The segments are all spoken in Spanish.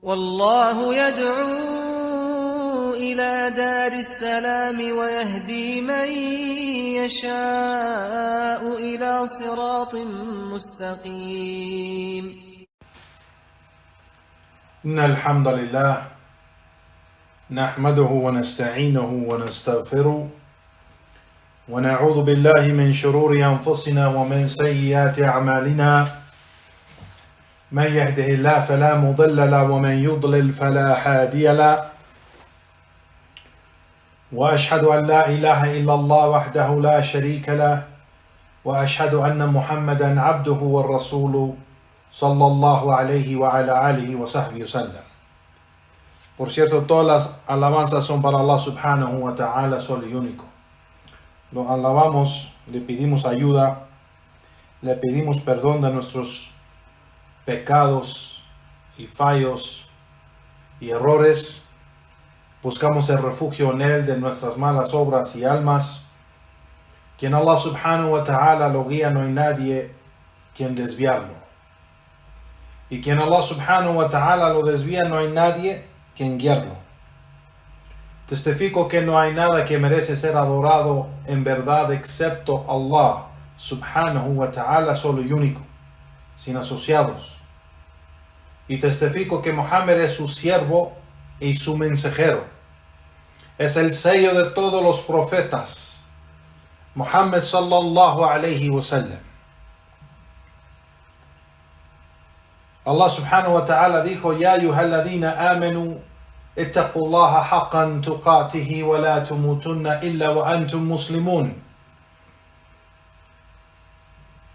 والله يدعو إلى دار السلام ويهدي من يشاء إلى صراط مستقيم. إن الحمد لله نحمده ونستعينه ونستغفره ونعوذ بالله من شرور أنفسنا ومن سيئات أعمالنا. من يهده الله فلا مضل له ومن يضلل فلا هادي له. وأشهد أن لا إله إلا الله وحده لا شريك له وأشهد أن محمدا عبده والرسول صلى الله عليه وعلى آله وصحبه وسلم. Por cierto, todas las alabanzas son para Allah subhanahu wa ta'ala, solo y único. Lo alabamos, le pedimos ayuda, le pedimos perdón de nuestros pecados y fallos y errores. Buscamos el refugio en Él de nuestras malas obras y almas. Quien Allah subhanahu wa ta'ala lo guía, no hay nadie quien desviarlo. Y quien Allah subhanahu wa ta'ala lo desvía, no hay nadie quien guiarlo. Testifico que no hay nada que merece ser adorado en verdad excepto Allah subhanahu wa ta'ala, solo y único, sin asociados. Y testifico que Muhammad es su siervo y su mensajero. Es el sello de todos los profetas. Muhammad sallallahu alayhi wa sallam. Allah subhanahu wa ta'ala dijo: Ya ayyuhalladhina amanu ittaqullaha haqqan tuqatihi wa la tumutunna illa wa antum muslimun.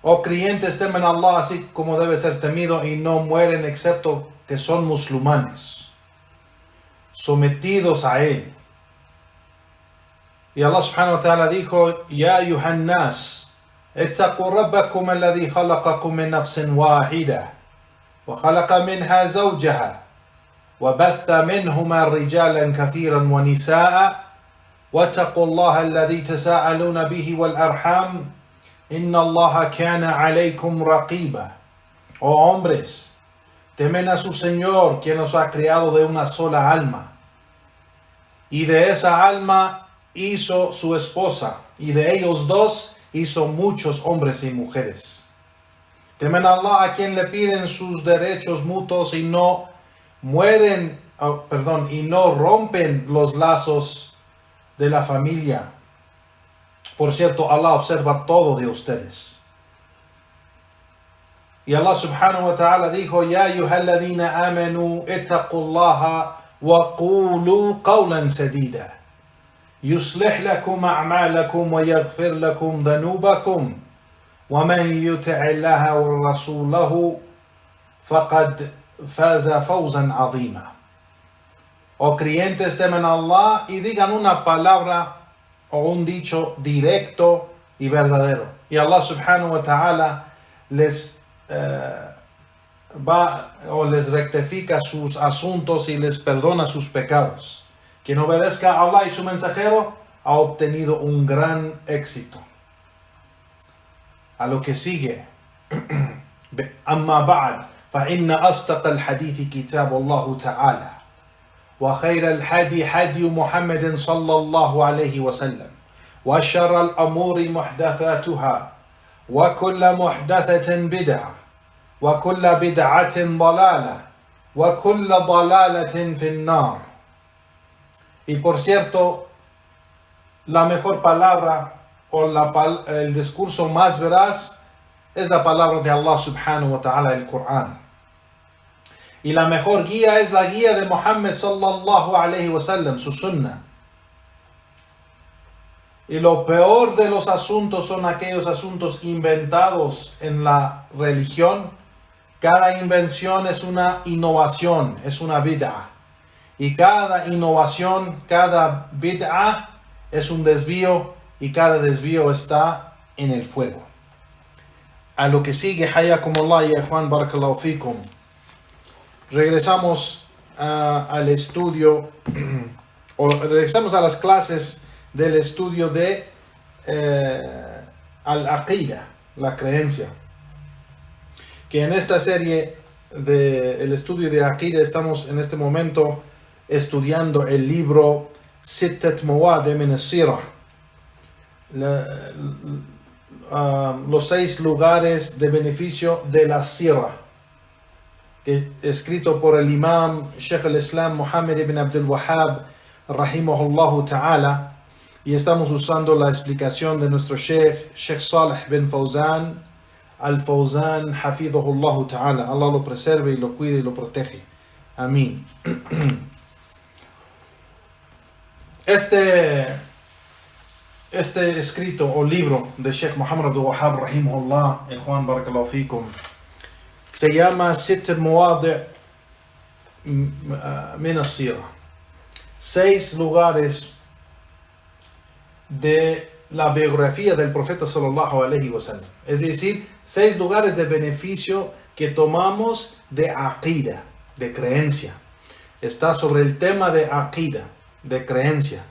Oh creyentes, temen a Allah así como debe ser temido y no mueren excepto que son musulmanes, sometidos a Él. Y Allah subhanahu wa ta'ala dijo: Ya ayuhan nas, ittaqu rabbakum alladhi khalaqakum min nafsin wahida wa khalaqa minha zawjaha wa batha minhuma rijalan kathiran wa nisaa wattaqu Allah alladhi tasaaluna bihi wal arham inna Allah kana alaykum raqiba. Oh hombres, temen a su Señor, quien os ha creado de una sola alma, y de esa alma hizo su esposa, y de ellos dos hizo muchos hombres y mujeres. Temen a Allah, a quien le piden sus derechos mutuos y no y no rompen los lazos de la familia. Por cierto, Allah observa todo de ustedes. Y Allah subhanahu wa ta'ala dijo: Ya ayyuhalladhina amanu ittaqullaha wa qulu qawlan sadida yuslih lakum a'malakum wa yaghfir lakum dhanubakum wa man yuti'illaha wa rasulahu faqad faza fawzan 'azima. Oh creyentes, temen a Allah y digan una palabra o un dicho directo y verdadero. Y Allah subhanahu wa ta'ala les rectifica sus asuntos y les perdona sus pecados. Quien obedezca a Allah y su mensajero ha obtenido un gran éxito. A lo que sigue. Amma ba'd, fa inna asdaqa al-hadithi kitab Allah ta'ala. وخير الهدي هدي محمد صلى الله عليه وسلم وشر الأمور محدثاتها وكل محدثة بدعة وكل بدعة ضلالة وكل ضلالة في النار. Y por cierto, la mejor palabra o el discurso más veraz es la palabra de Allah subhanahu wa ta'ala, el Corán. Y la mejor guía es la guía de Muhammad sallallahu alayhi wa sallam, su sunnah. Y lo peor de los asuntos son aquellos asuntos inventados en la religión. Cada invención es una innovación, es una bid'ah. Y cada innovación, cada bid'ah es un desvío, y cada desvío está en el fuego. A lo que sigue, hayakumullah ya ikhwan, barakallahu fikum. Regresamos al estudio, o regresamos a las clases del estudio de al-aqida, la creencia. Que en esta serie del estudio de Aqida estamos en este momento estudiando el libro Sittat Mawadi min as-Sirah, los 6 lugares de beneficio de la Sirah, escrito por el imam Sheikh al-Islam Muhammad ibn Abdul Wahhab rahimahullah ta'ala, y estamos usando la explicación de nuestro Sheikh Salih bin Fawzan al-Fawzan hafidhahullah ta'ala. Allah lo preserve y lo cuide y lo protege. Amén. Este escrito o libro de Sheikh Muhammad Abdul Wahhab rahimahullah, Juan barakallahu fikum, se llama Sitt al-Mawadi' min as-Sirah, 6 lugares de la biografía del profeta sallallahu alaihi wasallam, es decir, 6 lugares de beneficio que tomamos de aqida, de creencia. Está sobre el tema de aqida, de creencia.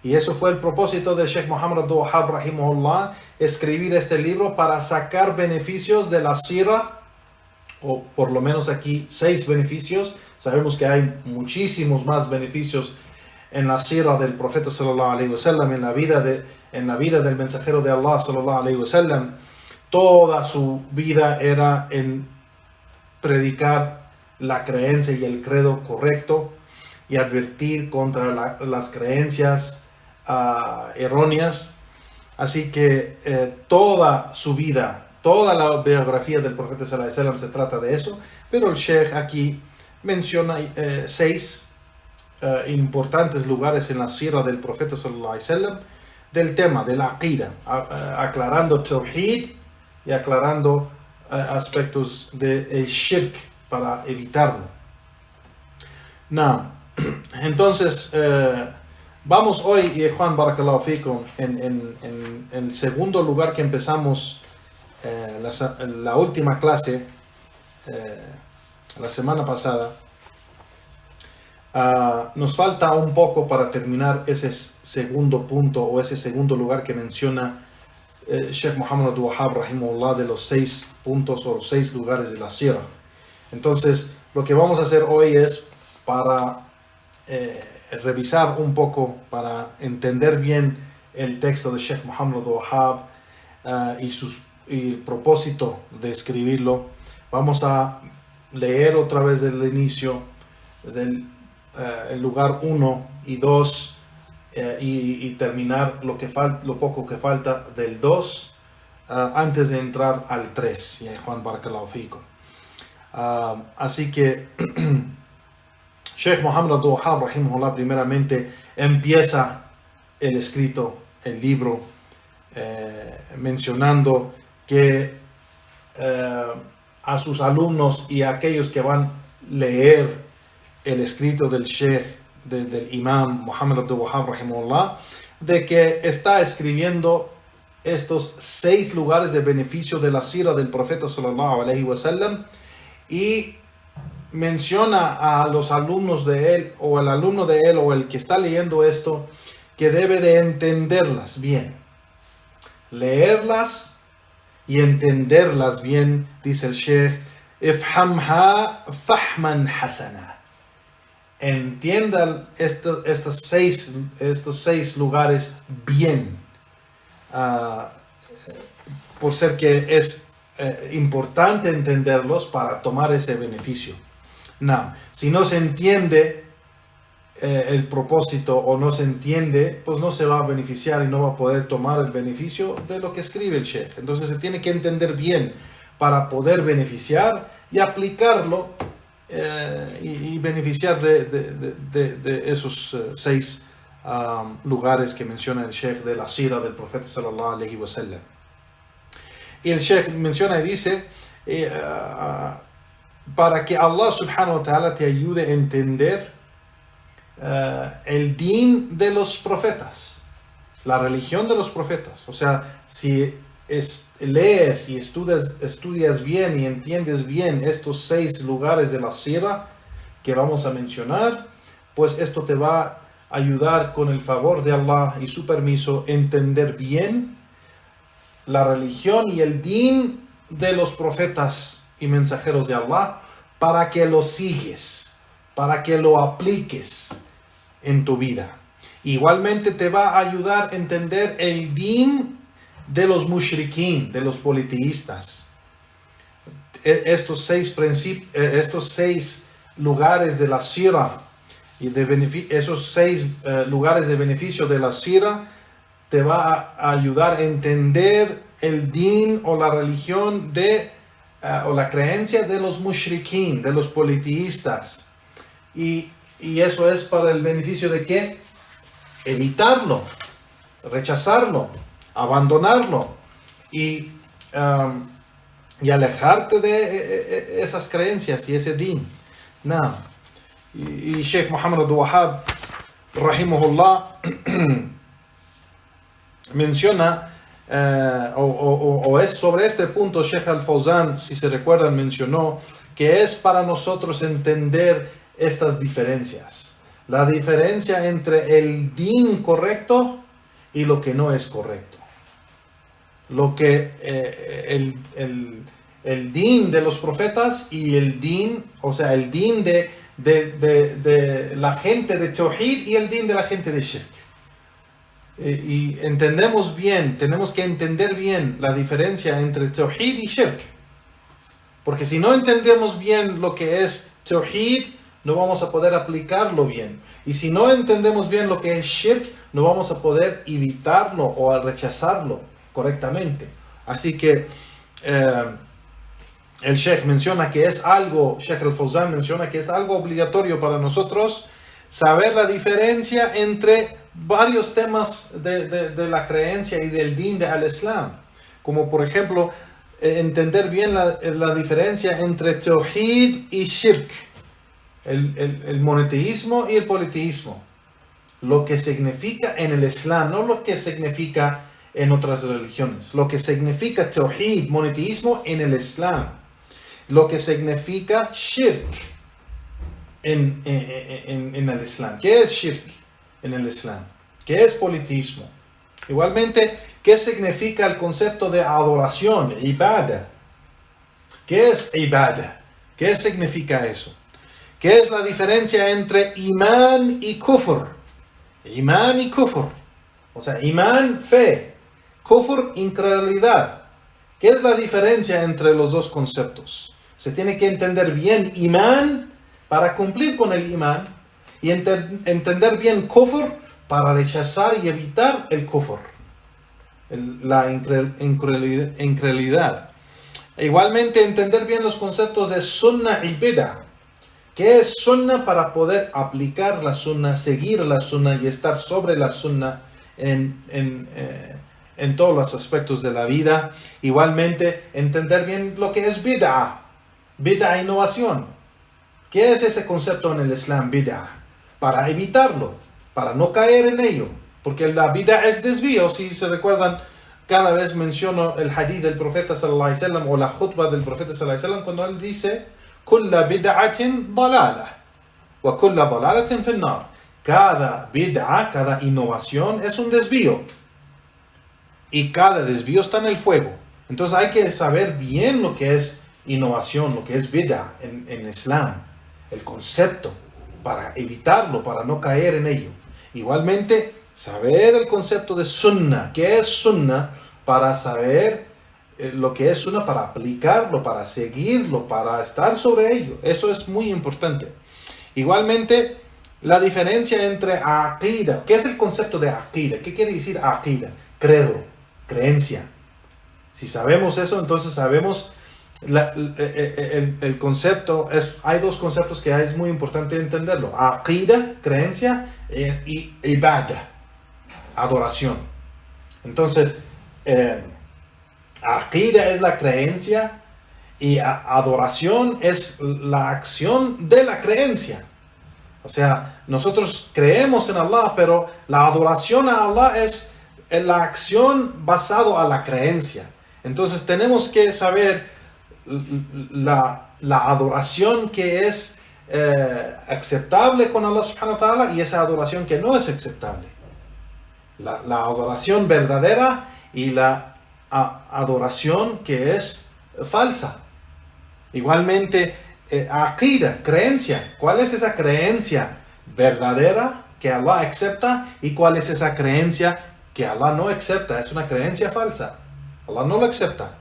Y eso fue el propósito de Sheikh Muhammad Abdul Wahhab rahimahullah, escribir este libro para sacar beneficios de la Sirah, o por lo menos aquí 6 beneficios. Sabemos que hay muchísimos más beneficios en la Sirah del profeta sallallahu alaihi wasallam, en la vida del mensajero de Allah sallallahu alaihi wasallam. Toda su vida era en predicar la creencia y el credo correcto y advertir contra las creencias erróneas. Así que toda su vida, toda la biografía del profeta sallallahu alaihi wasallam se trata de eso, pero el Sheikh aquí menciona 6 importantes lugares en la Sirah del profeta sallallahu alaihi wasallam del tema de la aqida, aclarando tawhid y aclarando aspectos de shirk para evitarlo. Entonces vamos hoy, Juan barakallahu fikum, en el segundo lugar que empezamos la última clase la semana pasada. Nos falta un poco para terminar ese segundo punto o ese segundo lugar que menciona Sheikh Muhammad Abdul Wahhab rahimahullah, de los 6 puntos o los 6 lugares de la Sirah. Entonces lo que vamos a hacer hoy es para revisar un poco, para entender bien el texto de Sheikh Muhammad Abdul Wahhab y el propósito de escribirlo. Vamos a leer otra vez desde el inicio del el lugar 1 y 2 y terminar lo poco que falta del 2 antes de entrar al 3. Y Juan barakallahu fikum. Así que Sheikh Muhammad Abdul Wahhab rahimahullah primeramente empieza el escrito, el libro, mencionando que a sus alumnos y a aquellos que van a leer el escrito del Sheikh, del Imam Muhammad Abdul Wahhab rahimahullah, de que está escribiendo estos 6 lugares de beneficio de la Sirah del profeta sallallahu alaihi wasallam, y menciona a los alumnos de él, o el alumno de él, o el que está leyendo esto, que debe de entenderlas bien, leerlas y entenderlas bien. Dice el Sheikh: ifhamha fahman hasana. Entiendan estos 6 lugares bien, por ser que es importante entenderlos para tomar ese beneficio. Si no se entiende el propósito o no se entiende, pues no se va a beneficiar y no va a poder tomar el beneficio de lo que escribe el Sheikh. Entonces se tiene que entender bien para poder beneficiar y aplicarlo y beneficiar de esos 6 lugares que menciona el Sheikh de la Sirah del profeta sallallahu alaihi wasallam. Y el Sheikh menciona y dice, para que Allah subhanahu wa ta'ala te ayude a entender el din de los profetas, la religión de los profetas. O sea, si lees y estudias bien y entiendes bien estos 6 lugares de la Sirah que vamos a mencionar, pues esto te va a ayudar, con el favor de Allah y su permiso, entender bien la religión y el din de los profetas y mensajeros de Allah, para que lo sigues, para que lo apliques en tu vida. Igualmente te va a ayudar a entender el din de los mushrikin, de los politeístas. Estos seis lugares de la sira y esos 6 lugares de beneficio de la sira te va a ayudar a entender el din o la religión o la creencia de los mushrikin, de los politeístas. Y eso es para el beneficio de ¿qué? Evitarlo, rechazarlo, abandonarlo y alejarte de esas creencias y ese din. No. Y Sheikh Muhammad Abdul Wahhab, rahimahullah, menciona, o es sobre este punto, Sheikh Al-Fawzan, si se recuerdan, mencionó que es para nosotros entender estas diferencias. La diferencia entre el din correcto y lo que no es correcto. Lo que el din de los profetas y el din, o sea, el din de la gente de Tawhid y el din de la gente de Shirk. Y entendemos bien, tenemos que entender bien la diferencia entre Tawhid y Shirk. Porque si no entendemos bien lo que es Tawhid, no vamos a poder aplicarlo bien. Y si no entendemos bien lo que es Shirk, no vamos a poder evitarlo o a rechazarlo correctamente. Así que el Sheikh menciona que es algo, Sheikh Al-Fawzan menciona que es algo obligatorio para nosotros saber la diferencia entre varios temas de la creencia y del din de al-Islam. Como por ejemplo, entender bien la diferencia entre Tawhid y Shirk. El monoteísmo y el politeísmo. Lo que significa en el Islam, no lo que significa en otras religiones. Lo que significa Tawhid, monoteísmo en el Islam. Lo que significa Shirk en el Islam. ¿Qué es Shirk en el Islam? ¿Qué es politeísmo? Igualmente, ¿qué significa el concepto de adoración, ibadah? ¿Qué es ibadah? ¿Qué significa eso? ¿Qué es la diferencia entre imán y kufr? Imán y kufr. O sea, imán, fe. Kufr, incredulidad. ¿Qué es la diferencia entre los dos conceptos? Se tiene que entender bien imán para cumplir con el imán y entender bien kufr para rechazar y evitar el kufr, la incredulidad. Igualmente entender bien los conceptos de sunnah y bid'ah. ¿Qué es sunnah? Para poder aplicar la sunnah, seguir la sunnah y estar sobre la sunnah en todos los aspectos de la vida. Igualmente entender bien lo que es bid'ah. Bid'ah, innovación. ¿Qué es ese concepto en el Islam, bid'ah? Para evitarlo, para no caer en ello. Porque la bid'ah es desvío. Si se recuerdan, cada vez menciono el hadith del profeta sallallahu alaihi wasallam o la khutbah del profeta sallallahu alaihi wasallam cuando él dice: "Kulla bid'atin dalalah wa kulla dalalatin fin nar." Cada bid'ah, cada innovación es un desvío. Y cada desvío está en el fuego. Entonces hay que saber bien lo que es innovación, lo que es bid'ah en Islam. El concepto, para evitarlo, para no caer en ello. Igualmente, saber el concepto de sunnah. ¿Qué es sunnah? Para saber lo que es sunnah, para aplicarlo, para seguirlo, para estar sobre ello. Eso es muy importante. Igualmente, la diferencia entre aqida. ¿Qué es el concepto de aqida? ¿Qué quiere decir aqida? Credo, creencia. Si sabemos eso, entonces sabemos el concepto. Hay dos conceptos que es muy importante entenderlo. Aqida, creencia, y ibadah, adoración. Entonces, aqida es la creencia y adoración es la acción de la creencia. O sea, nosotros creemos en Allah, pero la adoración a Allah es la acción basada a la creencia. Entonces tenemos que saber la adoración que es aceptable con Allah subhanahu wa ta'ala y esa adoración que no es aceptable. La adoración verdadera y la adoración que es falsa. Igualmente, Aqida, creencia. ¿Cuál es esa creencia verdadera que Allah acepta y cuál es esa creencia que Allah no acepta? Es una creencia falsa. Allah no lo acepta.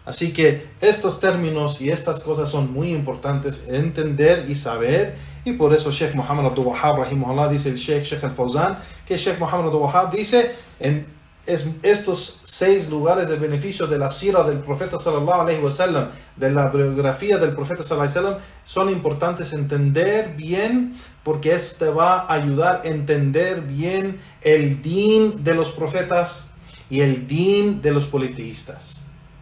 Así que estos términos y estas cosas son muy importantes entender y saber, y por eso Sheikh Muhammad Abdul Wahhab rahimahullah dice el Sheikh al-Fawzan, que Sheikh Muhammad Abdul Wahhab dice estos 6 lugares de beneficio de la sira del profeta sallallahu alaihi wasallam, de la biografía del profeta sallallahu alaihi wasallam, son importantes entender bien, porque esto te va a ayudar a entender bien el din de los profetas y el din de los politeístas.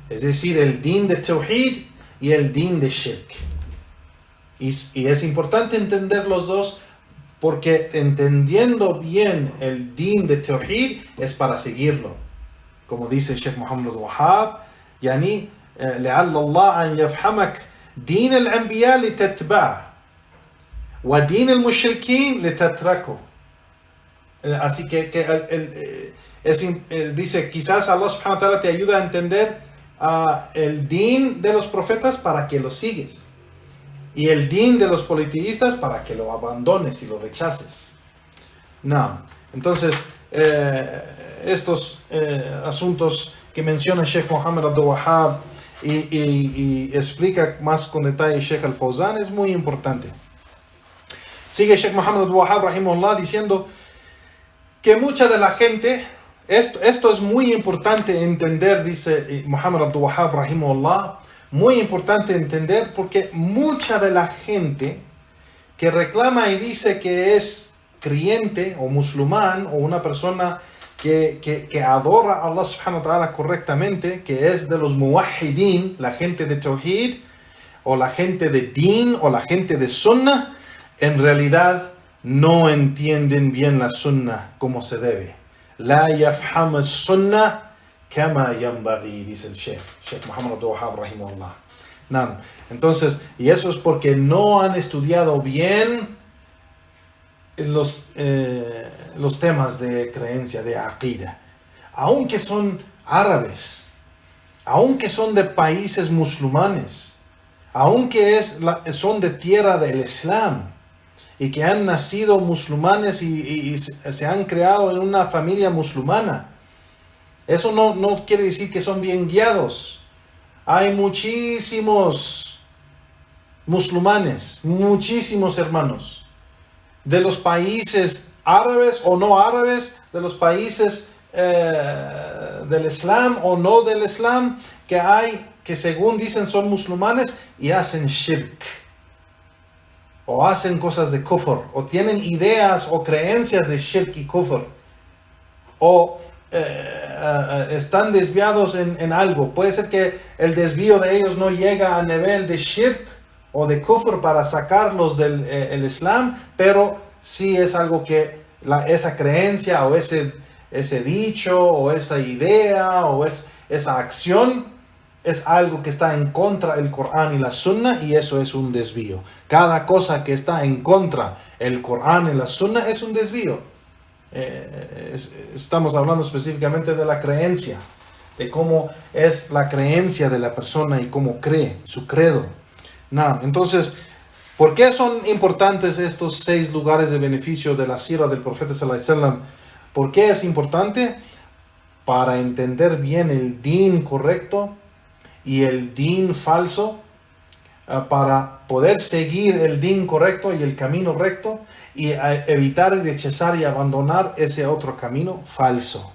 Es decir, el din de Tawhid y el din de Shirk. Y es importante entender los dos, porque entendiendo bien el din de Tawhid es para seguirlo. Como dice Sheikh Muhammad Wahhab, yani, لعل الله أن يفهمك دين الأنبياء لتتبعه ودين المشركين لتتركه. Así que dice, quizás Allah subhanahu wa ta'ala te ayuda a entender el din de los profetas para que lo sigues, y el din de los politeístas para que lo abandones y lo rechaces. No. Entonces, estos asuntos que menciona Sheikh Muhammad Abdul Wahhab y explica más con detalle Sheikh al-Fawzan es muy importante. Sigue Sheikh Muhammad Abdul Wahhab rahimahullah diciendo que mucha de la gente, esto es muy importante entender, dice Muhammad Abdul Wahhab rahimahullah, muy importante entender, porque mucha de la gente que reclama y dice que es creyente o musulmán o una persona que adora a Allah subhanahu wa ta'ala correctamente, que es de los muwahhidin, la gente de Tawhid, o la gente de Din, o la gente de Sunnah, en realidad no entienden bien la Sunnah como se debe. La yafham Sunnah kama yanbaghi, dice el Sheikh Muhammad Abdul Wahhab rahimahullah. Entonces, y eso es porque no han estudiado bien los temas de creencia, de aqida. Aunque son árabes, aunque son de países musulmanes, aunque son de tierra del Islam, y que han nacido musulmanes y se han creado en una familia musulmana, eso no quiere decir que son bien guiados. Hay muchísimos musulmanes, muchísimos hermanos, de los países árabes o no árabes, de los países del Islam o no del Islam, que según dicen son musulmanes y hacen shirk, o hacen cosas de kufr, o tienen ideas o creencias de shirk y kufr, o están desviados en algo. Puede ser que el desvío de ellos no llega a nivel de shirk o de kufr para sacarlos del el Islam, pero sí es algo que esa creencia o ese dicho o esa idea o esa acción es algo que está en contra del Corán y la Sunna, y eso es un desvío. Cada cosa que está en contra del Corán y la Sunna es un desvío. Estamos hablando específicamente de la creencia, de cómo es la creencia de la persona y cómo cree, su credo. Entonces, ¿por qué son importantes estos 6 lugares de beneficio de la sira del profeta sallallahu alaihi wasallam? ¿Por qué es importante? Para entender bien el din correcto y el din falso, para poder seguir el din correcto y el camino recto, y evitar y rechazar y abandonar ese otro camino falso.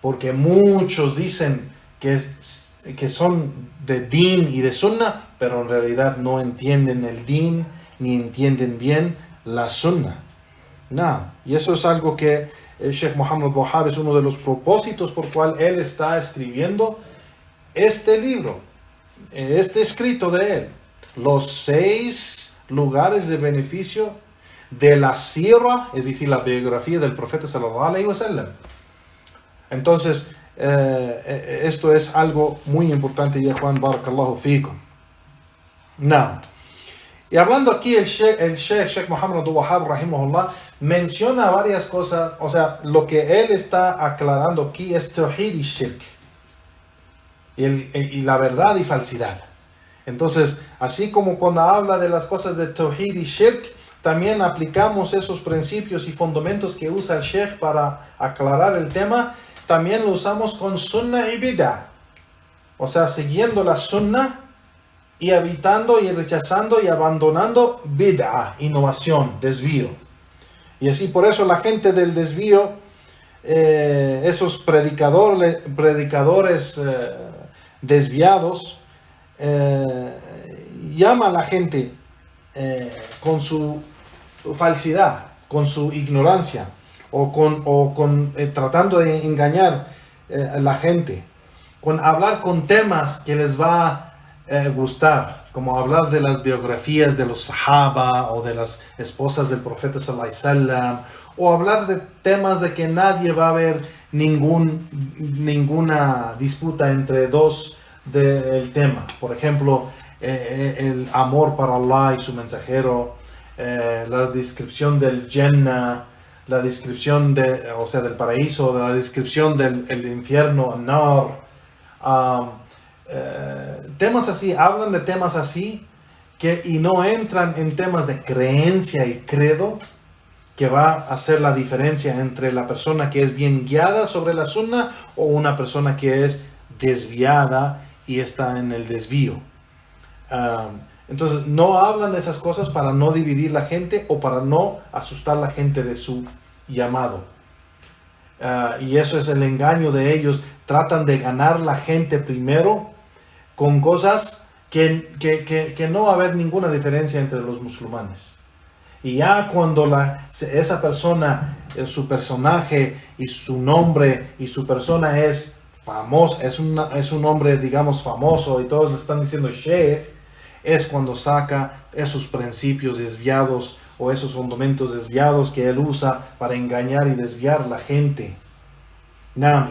Porque muchos dicen que son de din y de sunnah, pero en realidad no entienden el din ni entienden bien la sunnah. Y eso es algo que el Sheikh Muhammad Wahhab es uno de los propósitos por cual él está escribiendo este libro, este escrito de él, los 6 lugares de beneficio de la sira, es decir, la biografía del profeta sallallahu alaihi wasallam. Entonces, esto es algo muy importante, ya Juan, barakallahu fikum. Y hablando aquí el Sheikh Muhammad Abdul Wahhab rahimahullah menciona varias cosas. O sea, lo que él está aclarando aquí es tawhid y shirk, y la verdad y falsidad. Entonces, así como cuando habla de las cosas de Tawhid y Shirk, también aplicamos esos principios y fundamentos que usa el Sheikh para aclarar el tema, también lo usamos con Sunnah y Bid'ah. O sea, siguiendo la Sunnah y evitando y rechazando y abandonando Bid'ah, innovación, desvío. Y así por eso la gente del desvío, esos predicadores desviados, llama a la gente con su falsidad, con su ignorancia o con tratando de engañar a la gente, con hablar con temas que les va a gustar, como hablar de las biografías de los sahaba o de las esposas del profeta sallallahu alaihi wasallam, o hablar de temas de que nadie va a haber ninguna disputa entre dos del tema. Por ejemplo, el amor para Allah y su mensajero, la descripción del Jannah, la descripción del paraíso, la descripción del infierno, Nar, temas así, hablan de temas así y no entran en temas de creencia y credo, que va a hacer la diferencia entre la persona que es bien guiada sobre la sunna o una persona que es desviada y está en el desvío. Entonces no hablan de esas cosas para no dividir la gente o para no asustar a la gente de su llamado. Y eso es el engaño de ellos. Tratan de ganar la gente primero con cosas que no va a haber ninguna diferencia entre los musulmanes. Y ya cuando esa persona, su personaje y su nombre y su persona es famoso, es un hombre, digamos, famoso y todos le están diciendo Sheikh, es cuando saca esos principios desviados o esos fundamentos desviados que él usa para engañar y desviar la gente.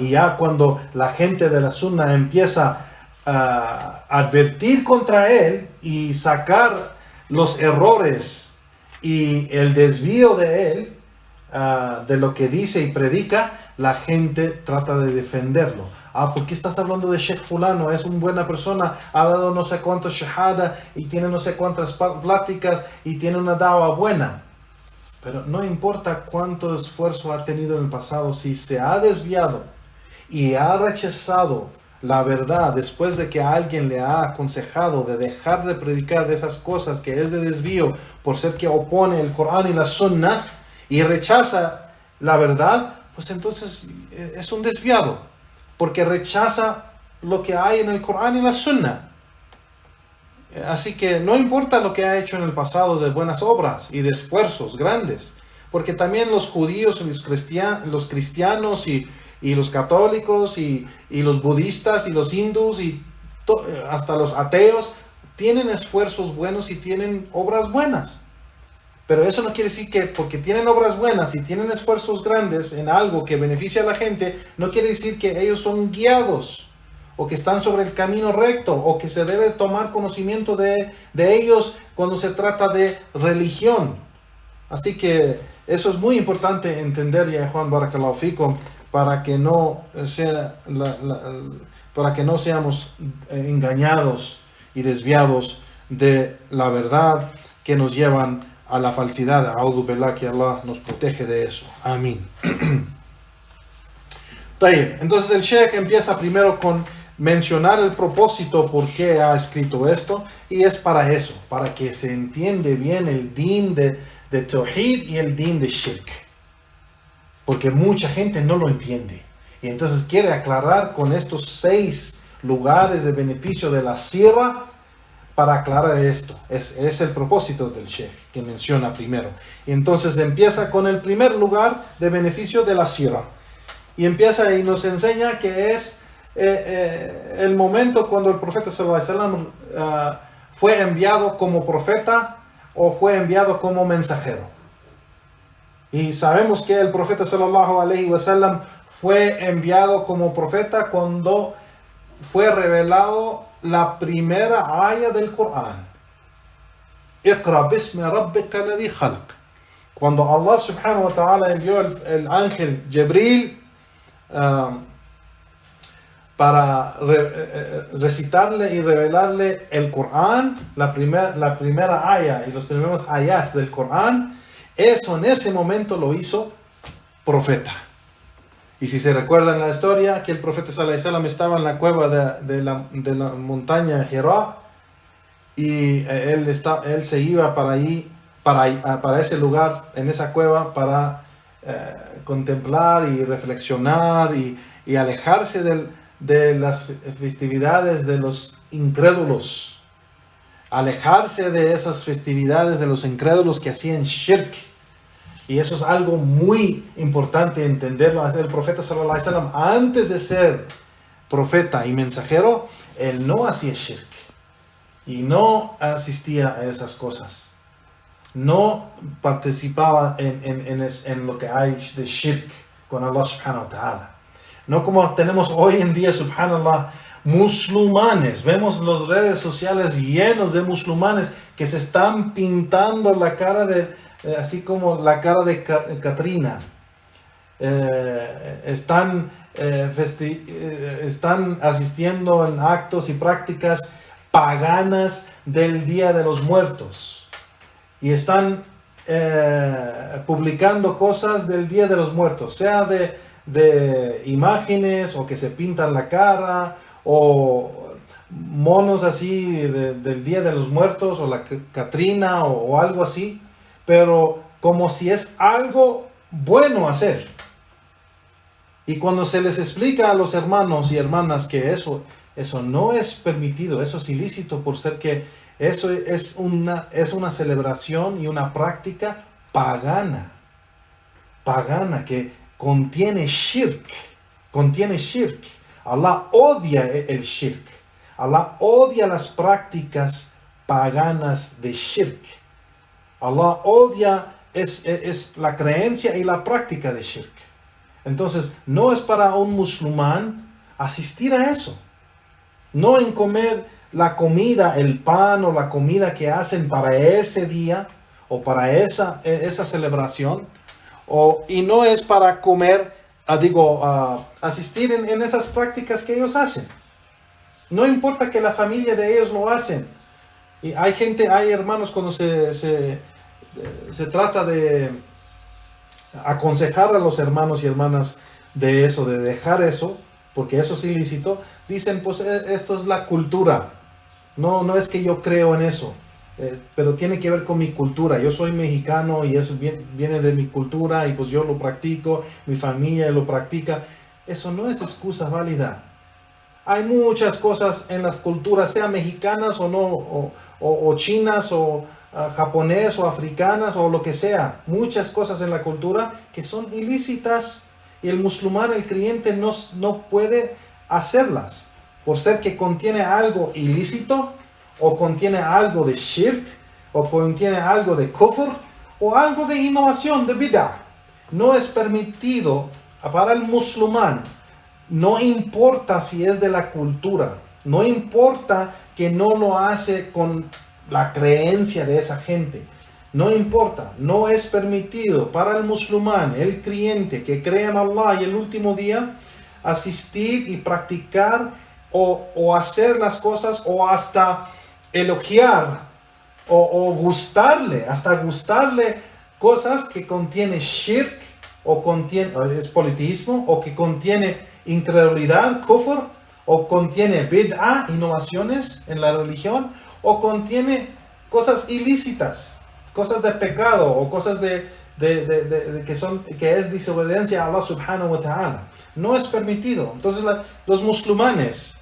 Y ya cuando la gente de la sunna empieza a advertir contra él y sacar los errores y el desvío de él, de lo que dice y predica, la gente trata de defenderlo. ¿Por qué estás hablando de Sheikh fulano? Es una buena persona, ha dado no sé cuántos shahada y tiene no sé cuántas pláticas y tiene una dawa buena. Pero no importa cuánto esfuerzo ha tenido en el pasado, si se ha desviado y ha rechazado la verdad después de que alguien le ha aconsejado de dejar de predicar de esas cosas que es de desvío por ser que opone el Corán y la Sunna y rechaza la verdad, pues entonces es un desviado porque rechaza lo que hay en el Corán y la Sunna. Así que no importa lo que ha hecho en el pasado de buenas obras y de esfuerzos grandes, porque también los judíos y los cristianos y los católicos y los budistas y los hindús y hasta los ateos tienen esfuerzos buenos y tienen obras buenas. Pero eso no quiere decir que porque tienen obras buenas y tienen esfuerzos grandes en algo que beneficia a la gente, no quiere decir que ellos son guiados o que están sobre el camino recto o que se debe tomar conocimiento de ellos cuando se trata de religión. Así que eso es muy importante entender, ya Juan Barakallahu Fikum, para que no seamos engañados y desviados de la verdad que nos llevan a la falsedad. A'udhu billah, que Allah nos protege de eso. Amén. Entonces el Sheikh empieza primero con mencionar el propósito por qué ha escrito esto, y es para eso, para que se entiende bien el din de Tawhid y el din de Shirk. Porque mucha gente no lo entiende. Y entonces quiere aclarar con estos 6 lugares de beneficio de la sira para aclarar esto. Es el propósito del Sheikh que menciona primero. Y entonces empieza con el primer lugar de beneficio de la sira. Y empieza y nos enseña que es el momento cuando el profeta sallallahu alaihi wasallam fue enviado como profeta o fue enviado como mensajero. Y sabemos que el profeta sallallahu alaihi wasallam fue enviado como profeta cuando fue revelado la primera aya del Corán. Iqra bismi rabbika alladhi khalaq. Cuando Allah subhanahu wa ta'ala envió el ángel Jibril para recitarle y revelarle el Corán, la primera aya y los primeros ayat del Corán. Eso en ese momento lo hizo profeta. Y si se recuerdan la historia, que el profeta sallallahu alaihi wasallam estaba en la cueva de la montaña Hira, y él se iba para ese lugar, en esa cueva, para contemplar y reflexionar y alejarse de las festividades de los incrédulos, alejarse de esas festividades de los incrédulos que hacían shirk. Y eso es algo muy importante entenderlo. El profeta sallallahu alaihi wasallam, antes de ser profeta y mensajero, él no hacía shirk y no asistía a esas cosas, no participaba en lo que hay de shirk con Allah subhanahu wa ta'ala. No como tenemos hoy en día, subhanallah, musulmanes. Vemos las redes sociales llenos de musulmanes que se están pintando la cara así como la cara de Katrina. Están asistiendo en actos y prácticas paganas del Día de los Muertos. Y están publicando cosas del Día de los Muertos, sea de imágenes o que se pintan la cara o monos así del Día de los Muertos o la Catrina o algo así, pero como si es algo bueno hacer. Y cuando se les explica a los hermanos y hermanas que eso no es permitido, eso es ilícito, por ser que eso es una celebración y una práctica pagana que contiene shirk. Allah odia el shirk. Allah odia las prácticas paganas de shirk. Allah odia es la creencia y la práctica de shirk. Entonces, no es para un musulmán asistir a eso. No en comer la comida, el pan o la comida que hacen para ese día o para esa celebración. Y no es para comer, asistir en esas prácticas que ellos hacen. No importa que la familia de ellos lo hacen. Y hay hermanos cuando se trata de aconsejar a los hermanos y hermanas de eso, de dejar eso, porque eso es ilícito, dicen, pues esto es la cultura. No es que yo creo en eso. Pero tiene que ver con mi cultura. Yo soy mexicano y eso viene de mi cultura y pues yo lo practico, mi familia lo practica. Eso no es excusa válida. Hay muchas cosas en las culturas, sean mexicanas o no, o chinas o japonés o africanas o lo que sea. Muchas cosas en la cultura que son ilícitas y el musulmán, el creyente, no puede hacerlas por ser que contiene algo ilícito, o contiene algo de shirk, o contiene algo de kufr, o algo de innovación, de bid'ah. No es permitido para el musulmán. No importa si es de la cultura, no importa que no lo hace con la creencia de esa gente. No importa, no es permitido para el musulmán, el creyente que cree en Allah y el último día, asistir y practicar o hacer las cosas o hasta elogiar o gustarle, hasta gustarle cosas que contiene shirk o es politismo o que contiene incredulidad, kufr, o contiene bid'ah, innovaciones en la religión, o contiene cosas ilícitas, cosas de pecado o cosas que es desobediencia a Allah subhanahu wa ta'ala. No es permitido. Entonces los musulmanes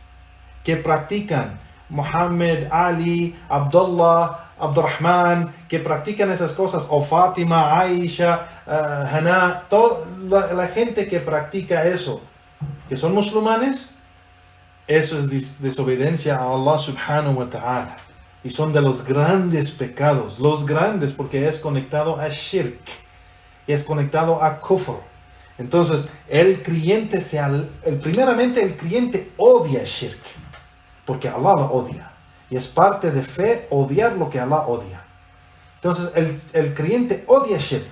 que practican Muhammad, Ali, Abdullah, Abdurrahman, que practican esas cosas, o Fátima, Aisha, Hana, toda la gente que practica eso, que son musulmanes, eso es desobediencia a Allah subhanahu wa ta'ala. Y son de los grandes pecados, los grandes, porque es conectado a shirk, es conectado a kufr. Entonces, primeramente el creyente odia shirk, porque Allah lo odia. Y es parte de fe odiar lo que Allah odia. Entonces, el creyente odia shirk.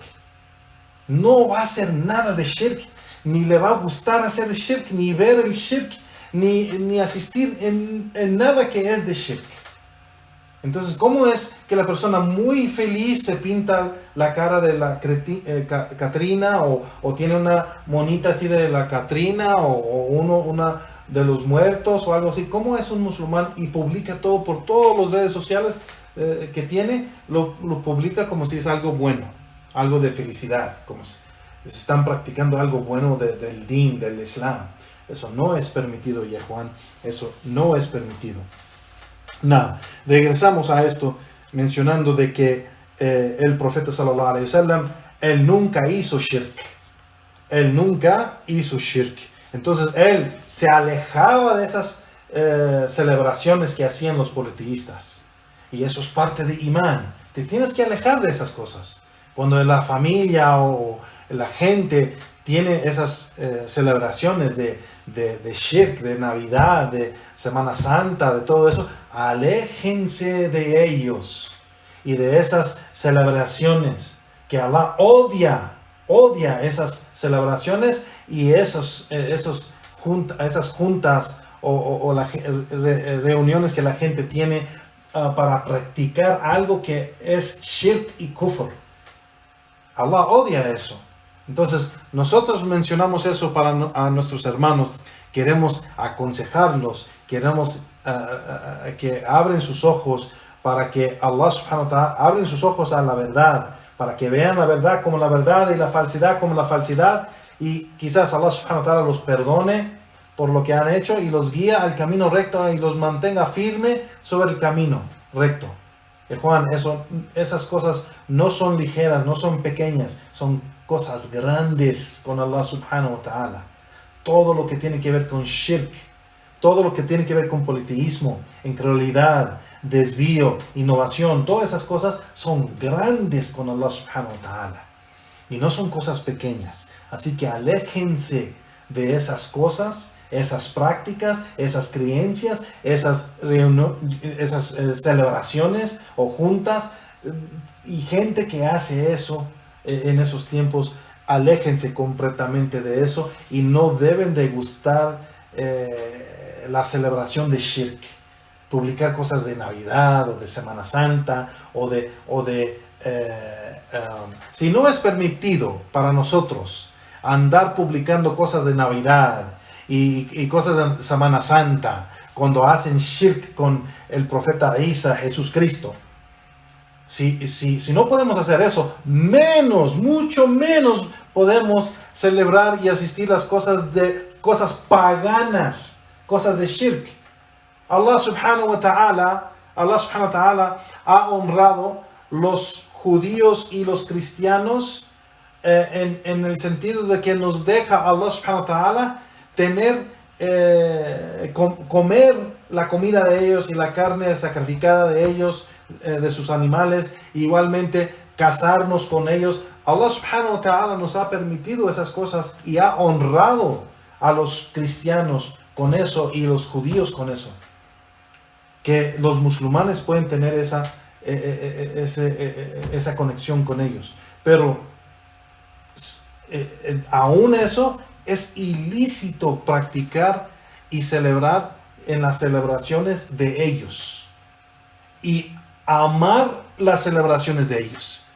No va a hacer nada de shirk, ni le va a gustar hacer shirk, ni ver el shirk ni asistir en nada que es de shirk. Entonces, ¿cómo es que la persona muy feliz se pinta la cara de la Catrina o tiene una monita así de la Catrina o una de los muertos o algo así? ¿Cómo es un musulmán y publica todo por todas las redes sociales que tiene? Lo publica como si es algo bueno, algo de felicidad, como si se están practicando algo bueno del din, del Islam. Eso no es permitido, ya Juan, eso no es permitido. Nada, regresamos a esto mencionando de que el profeta sallallahu alaihi wasallam, él nunca hizo shirk. Él nunca hizo shirk. Entonces él se alejaba de esas celebraciones que hacían los politeístas. Y eso es parte de imán. Te tienes que alejar de esas cosas. Cuando la familia o la gente tiene esas celebraciones de shirk, de Navidad, de Semana Santa, de todo eso, aléjense de ellos y de esas celebraciones que Allah odia esas celebraciones y esas juntas o reuniones que la gente tiene para practicar algo que es shirk y kufr. Allah odia eso. Entonces, nosotros mencionamos eso a nuestros hermanos, queremos aconsejarlos, queremos que abren sus ojos para que Allah subhanahu wa ta'ala abren sus ojos a la verdad, para que vean la verdad como la verdad y la falsedad como la falsedad, y quizás Allah subhanahu wa ta'ala los perdone por lo que han hecho y los guía al camino recto y los mantenga firme sobre el camino recto. Juan, esas cosas no son ligeras, no son pequeñas, son cosas grandes con Allah subhanahu wa ta'ala. Todo lo que tiene que ver con shirk, todo lo que tiene que ver con politeísmo, incredulidad, desvío, innovación, todas esas cosas son grandes con Allah subhanahu wa ta'ala. Y no son cosas pequeñas. Así que aléjense de esas cosas, esas prácticas, esas creencias, esas celebraciones o juntas, y gente que hace eso en esos tiempos, aléjense completamente de eso y no deben de gustar la celebración de shirk, publicar cosas de Navidad o de Semana Santa si no es permitido para nosotros andar publicando cosas de Navidad y cosas de Semana Santa, cuando hacen shirk con el profeta Isa, Jesús Cristo. Si no podemos hacer eso, mucho menos podemos celebrar y asistir a las cosas paganas, cosas de shirk. Allah subhanahu wa ta'ala ha honrado los judíos y los cristianos en el sentido de que nos deja Allah subhanahu wa ta'ala comer la comida de ellos y la carne sacrificada de ellos, de sus animales, igualmente casarnos con ellos. Allah subhanahu wa ta'ala nos ha permitido esas cosas y ha honrado a los cristianos con eso y los judíos con eso, que los musulmanes pueden tener esa conexión con ellos, pero aún eso es ilícito practicar y celebrar en las celebraciones de ellos y amar las celebraciones de ellos.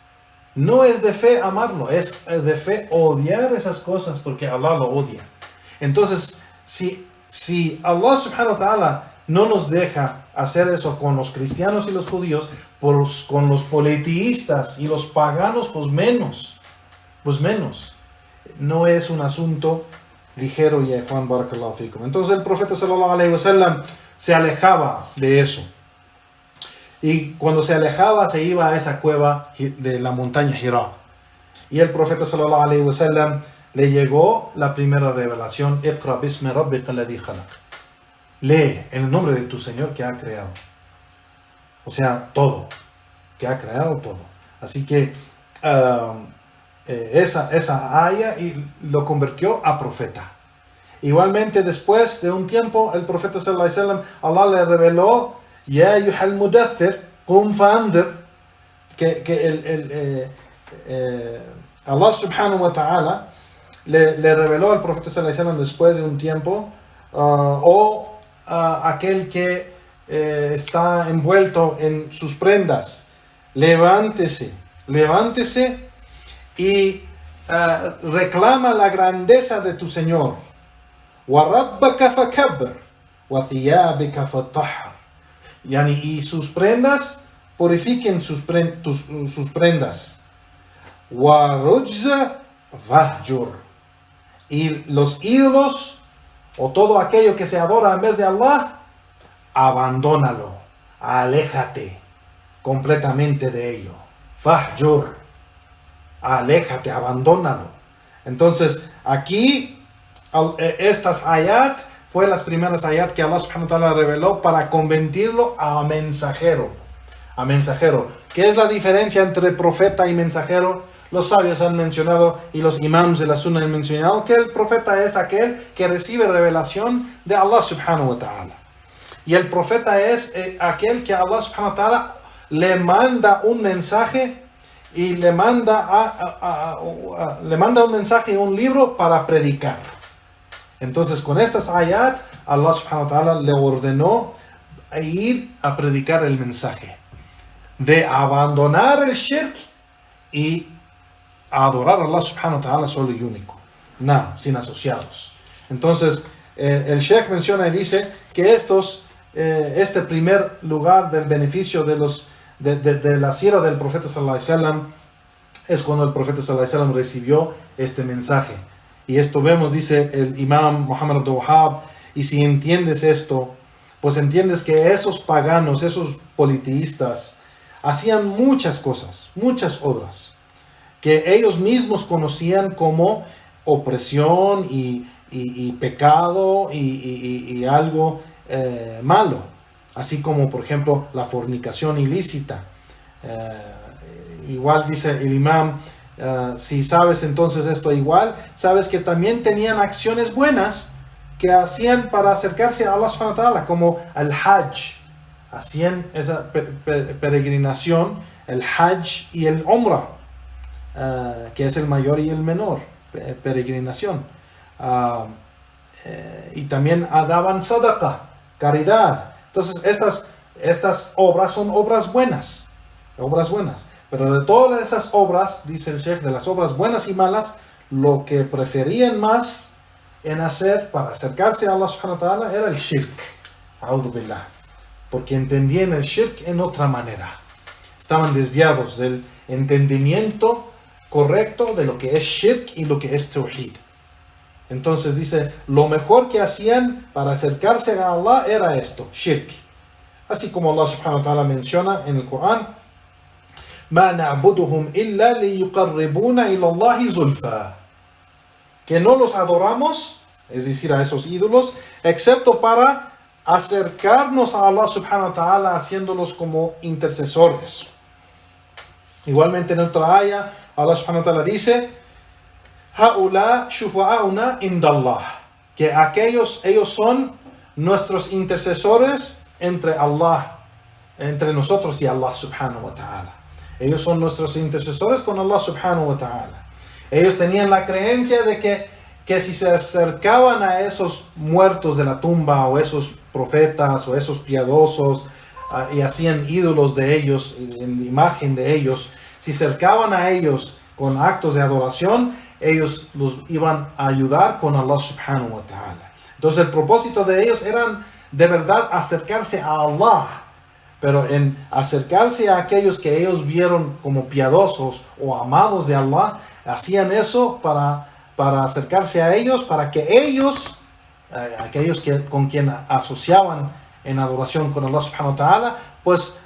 No es de fe amarlo, es de fe odiar esas cosas porque Allah lo odia. Entonces, si Allah subhanahu wa ta'ala no nos deja hacer eso con los cristianos y los judíos, pues con los politeístas y los paganos, pues menos. No es un asunto ligero, ya Juan, barakallahu fikum. Entonces el profeta sallallahu alaihi wasallam se alejaba de eso. Y cuando se alejaba, se iba a esa cueva de la montaña Hira. Y el profeta sallallahu alaihi wasallam le llegó la primera revelación: Iqra bismi rabbika alladhi khalaq. Lee en el nombre de tu Señor que ha creado. O sea, todo. Que ha creado todo. Así que esa aya y lo convirtió a profeta. Igualmente, después de un tiempo, el profeta sallallahu alaihi wasallam, Allah le reveló: Ya ayyuhal mudaththir, qum fa'andir. Allah subhanahu wa ta'ala le reveló al profeta sallallahu alaihi wasallam después de un tiempo o aquel que está envuelto en sus prendas. Levántese y reclama la grandeza de tu Señor. وَرَبَّكَ فَكَبِّرْ وَثِيَابِكَ فَطَهِّرْ. Y sus prendas, purifiquen sus prendas. وَرُجْزَ فَهْجُرْ. Y los ídolos, o todo aquello que se adora en vez de Allah, abandónalo, aléjate completamente de ello. Fahjur, aléjate, abandónalo. Entonces, aquí, estas ayat fue las primeras ayat que Allah subhanahu wa ta'ala reveló para convertirlo a mensajero. A mensajero. ¿Qué es la diferencia entre profeta y mensajero? Los sabios han mencionado y los imams de la sunna han mencionado que el profeta es aquel que recibe revelación de Allah subhanahu wa ta'ala. Y el profeta es aquel que Allah subhanahu wa ta'ala le manda un mensaje y le manda un mensaje y un libro para predicar. Entonces con estas ayat Allah subhanahu wa ta'ala le ordenó ir a predicar el mensaje de abandonar el shirk y a adorar a Allah subhanahu wa ta'ala solo y único, sin asociados. Entonces el Sheikh menciona y dice que este primer lugar del beneficio de la sira del profeta sallallahu alaihi wasallam es cuando el profeta sallallahu alaihi wasallam recibió este mensaje. Y esto vemos, dice el imam Muhammad Abdul Wahhab, y si entiendes esto, pues entiendes que esos paganos, esos politeístas, hacían muchas cosas, muchas obras, que ellos mismos conocían como opresión y pecado y algo malo, así como por ejemplo la fornicación ilícita. Igual dice el imam, si sabes entonces esto igual, sabes que también tenían acciones buenas que hacían para acercarse a Allah subhanahu wa ta'ala, como el Hajj. Hacían esa peregrinación, el Hajj y el Umrah, que es el mayor y el menor peregrinación. Y también daban sadaqa, caridad. Entonces estas obras son obras buenas. Pero de todas esas obras, dice el Sheikh, de las obras buenas y malas, lo que preferían más en hacer para acercarse a Allah subhanahu wa ta'ala era el shirk. A'udhu billah. Porque entendían el shirk en otra manera. Estaban desviados del entendimiento correcto de lo que es shirk y lo que es tawhid. Entonces dice, lo mejor que hacían para acercarse a Allah era esto, shirk. Así como Allah subhanahu wa ta'ala menciona en el Corán, مَا نَعْبُدُهُمْ إِلَّا لِيُقَرِّبُونَ إِلَى اللَّهِ زُلْفَى. Que no los adoramos, es decir, a esos ídolos, excepto para acercarnos a Allah subhanahu wa ta'ala, haciéndolos como intercesores. Igualmente en otra ayah, Allah subhanahu wa ta'ala dice, هَؤُلَا شُفَعَؤُنَا عِنْدَ اللَّهِ. Que ellos son nuestros intercesores entre nosotros y Allah subhanahu wa ta'ala. Ellos son nuestros intercesores con Allah subhanahu wa ta'ala. Ellos tenían la creencia de que si se acercaban a esos muertos de la tumba, o esos profetas, o esos piadosos, y hacían ídolos de ellos, en imagen de ellos, si se acercaban a ellos con actos de adoración, ellos los iban a ayudar con Allah subhanahu wa ta'ala. Entonces el propósito de ellos era de verdad acercarse a Allah. Pero en acercarse a aquellos que ellos vieron como piadosos o amados de Allah, hacían eso para acercarse a ellos, para que ellos, aquellos con quien asociaban en adoración con Allah subhanahu wa ta'ala, pues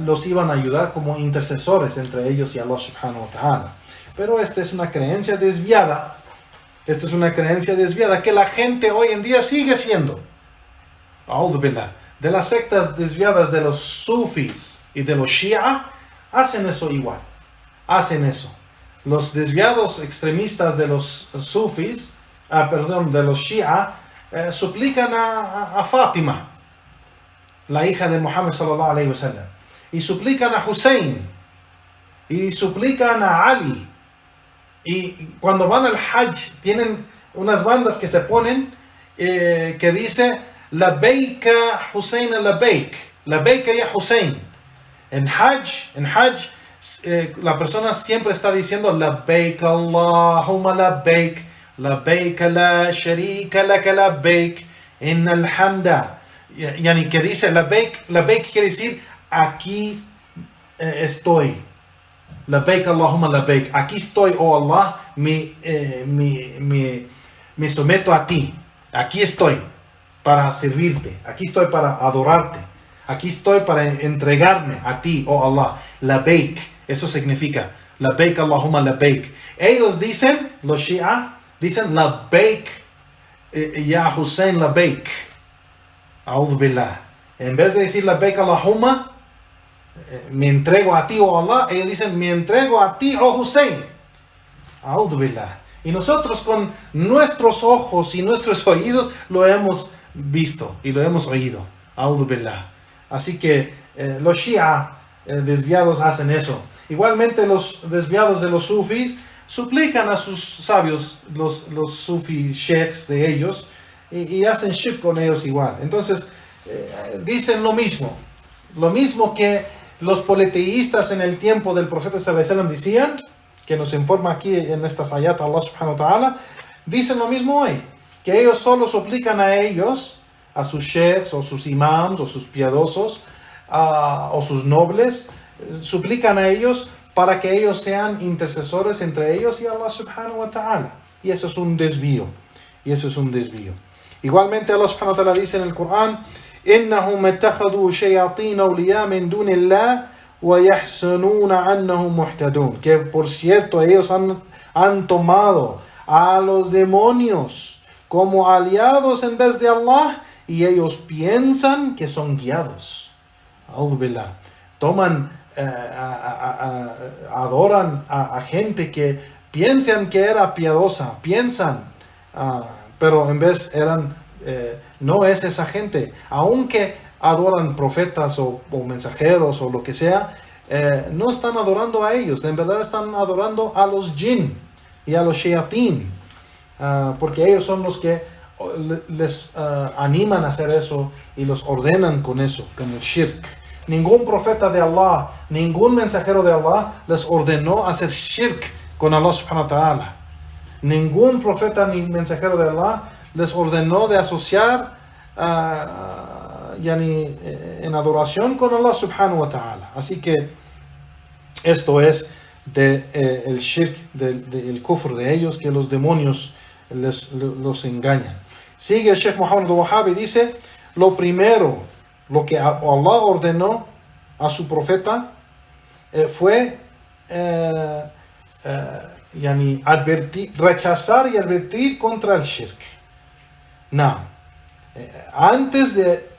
los iban a ayudar como intercesores entre ellos y Allah subhanahu wa ta'ala. Pero esta es una creencia desviada. Esta es una creencia desviada que la gente hoy en día sigue siendo. A'udhu billah. De las sectas desviadas de los sufis y de los shia, hacen eso igual. Hacen eso. Los desviados extremistas de los sufis, de los shia, suplican a Fátima, la hija de Muhammad sallallahu alaihi wasallam, y suplican a Hussein, y suplican a Ali. Y cuando van al Hajj, tienen unas bandas que se ponen que dice Labbaika Hussein Labbaik, Labbaika ya Hussein. En Hajj, la persona siempre está diciendo Labbaik Allahumma Labbaik, Labbaik la sharika laka Labbaik, innal hamda. Yani que dice Labbaik, Labbaik quiere decir aquí estoy. Labbaik Allahumma Labbaik, aquí estoy, oh Allah, me someto a ti. Aquí estoy para servirte, aquí estoy para adorarte, aquí estoy para entregarme a ti, oh Allah. Labbaik, eso significa Labbaik Allahumma Labbaik. Ellos dicen, los Shia, dicen Labbaik ya Hussein Labbaik. A'udhu billah. En vez de decir Labbaik Allahumma, me entrego a ti, oh Allah, ellos dicen, me entrego a ti, oh Hussein. A'udhu billah. Y nosotros con nuestros ojos y nuestros oídos lo hemos visto y lo hemos oído. A'udhu billah. Así que los Shia desviados hacen eso. Igualmente los desviados de los sufis suplican a sus sabios, los sufi sheikhs de ellos, y hacen shirk con ellos igual. Entonces dicen lo mismo que los politeístas en el tiempo del profeta sallallahu alaihi wasallam decían, que nos informa aquí en estas ayat Allah subhanahu wa ta'ala, dicen lo mismo hoy, que ellos solo suplican a ellos, a sus sheikhs o sus imams o sus piadosos o sus nobles, suplican a ellos para que ellos sean intercesores entre ellos y Allah subhanahu wa ta'ala. Y eso es un desvío. Igualmente Allah subhanahu wa ta'ala dice en el Corán, إنهم اتخذوا شياطين أولياء من دون الله ويحسنون أنهم مهتدون. Que por cierto ellos han tomado a los demonios como aliados en vez de Allah y ellos piensan que son guiados. A'udhu billah. Adoran a gente que piensan que era piadosa, pero en vez no es esa gente. Aunque adoran profetas o mensajeros o lo que sea, no están adorando a ellos, en verdad están adorando a los jinn y a los shayatin, porque ellos son los que les animan a hacer eso y los ordenan con eso, con el shirk. Ningún profeta de Allah, ningún mensajero de Allah les ordenó hacer shirk con Allah subhanahu wa ta'ala. Ningún profeta ni mensajero de Allah les ordenó de asociar en adoración con Allah subhanahu wa ta'ala. Así que esto es el shirk, del kufr de ellos, que los demonios los engañan. Sigue el Sheikh Muhammad al-Wahhab y dice, lo primero, lo que Allah ordenó a su profeta fue rechazar y advertir contra el shirk. Antes de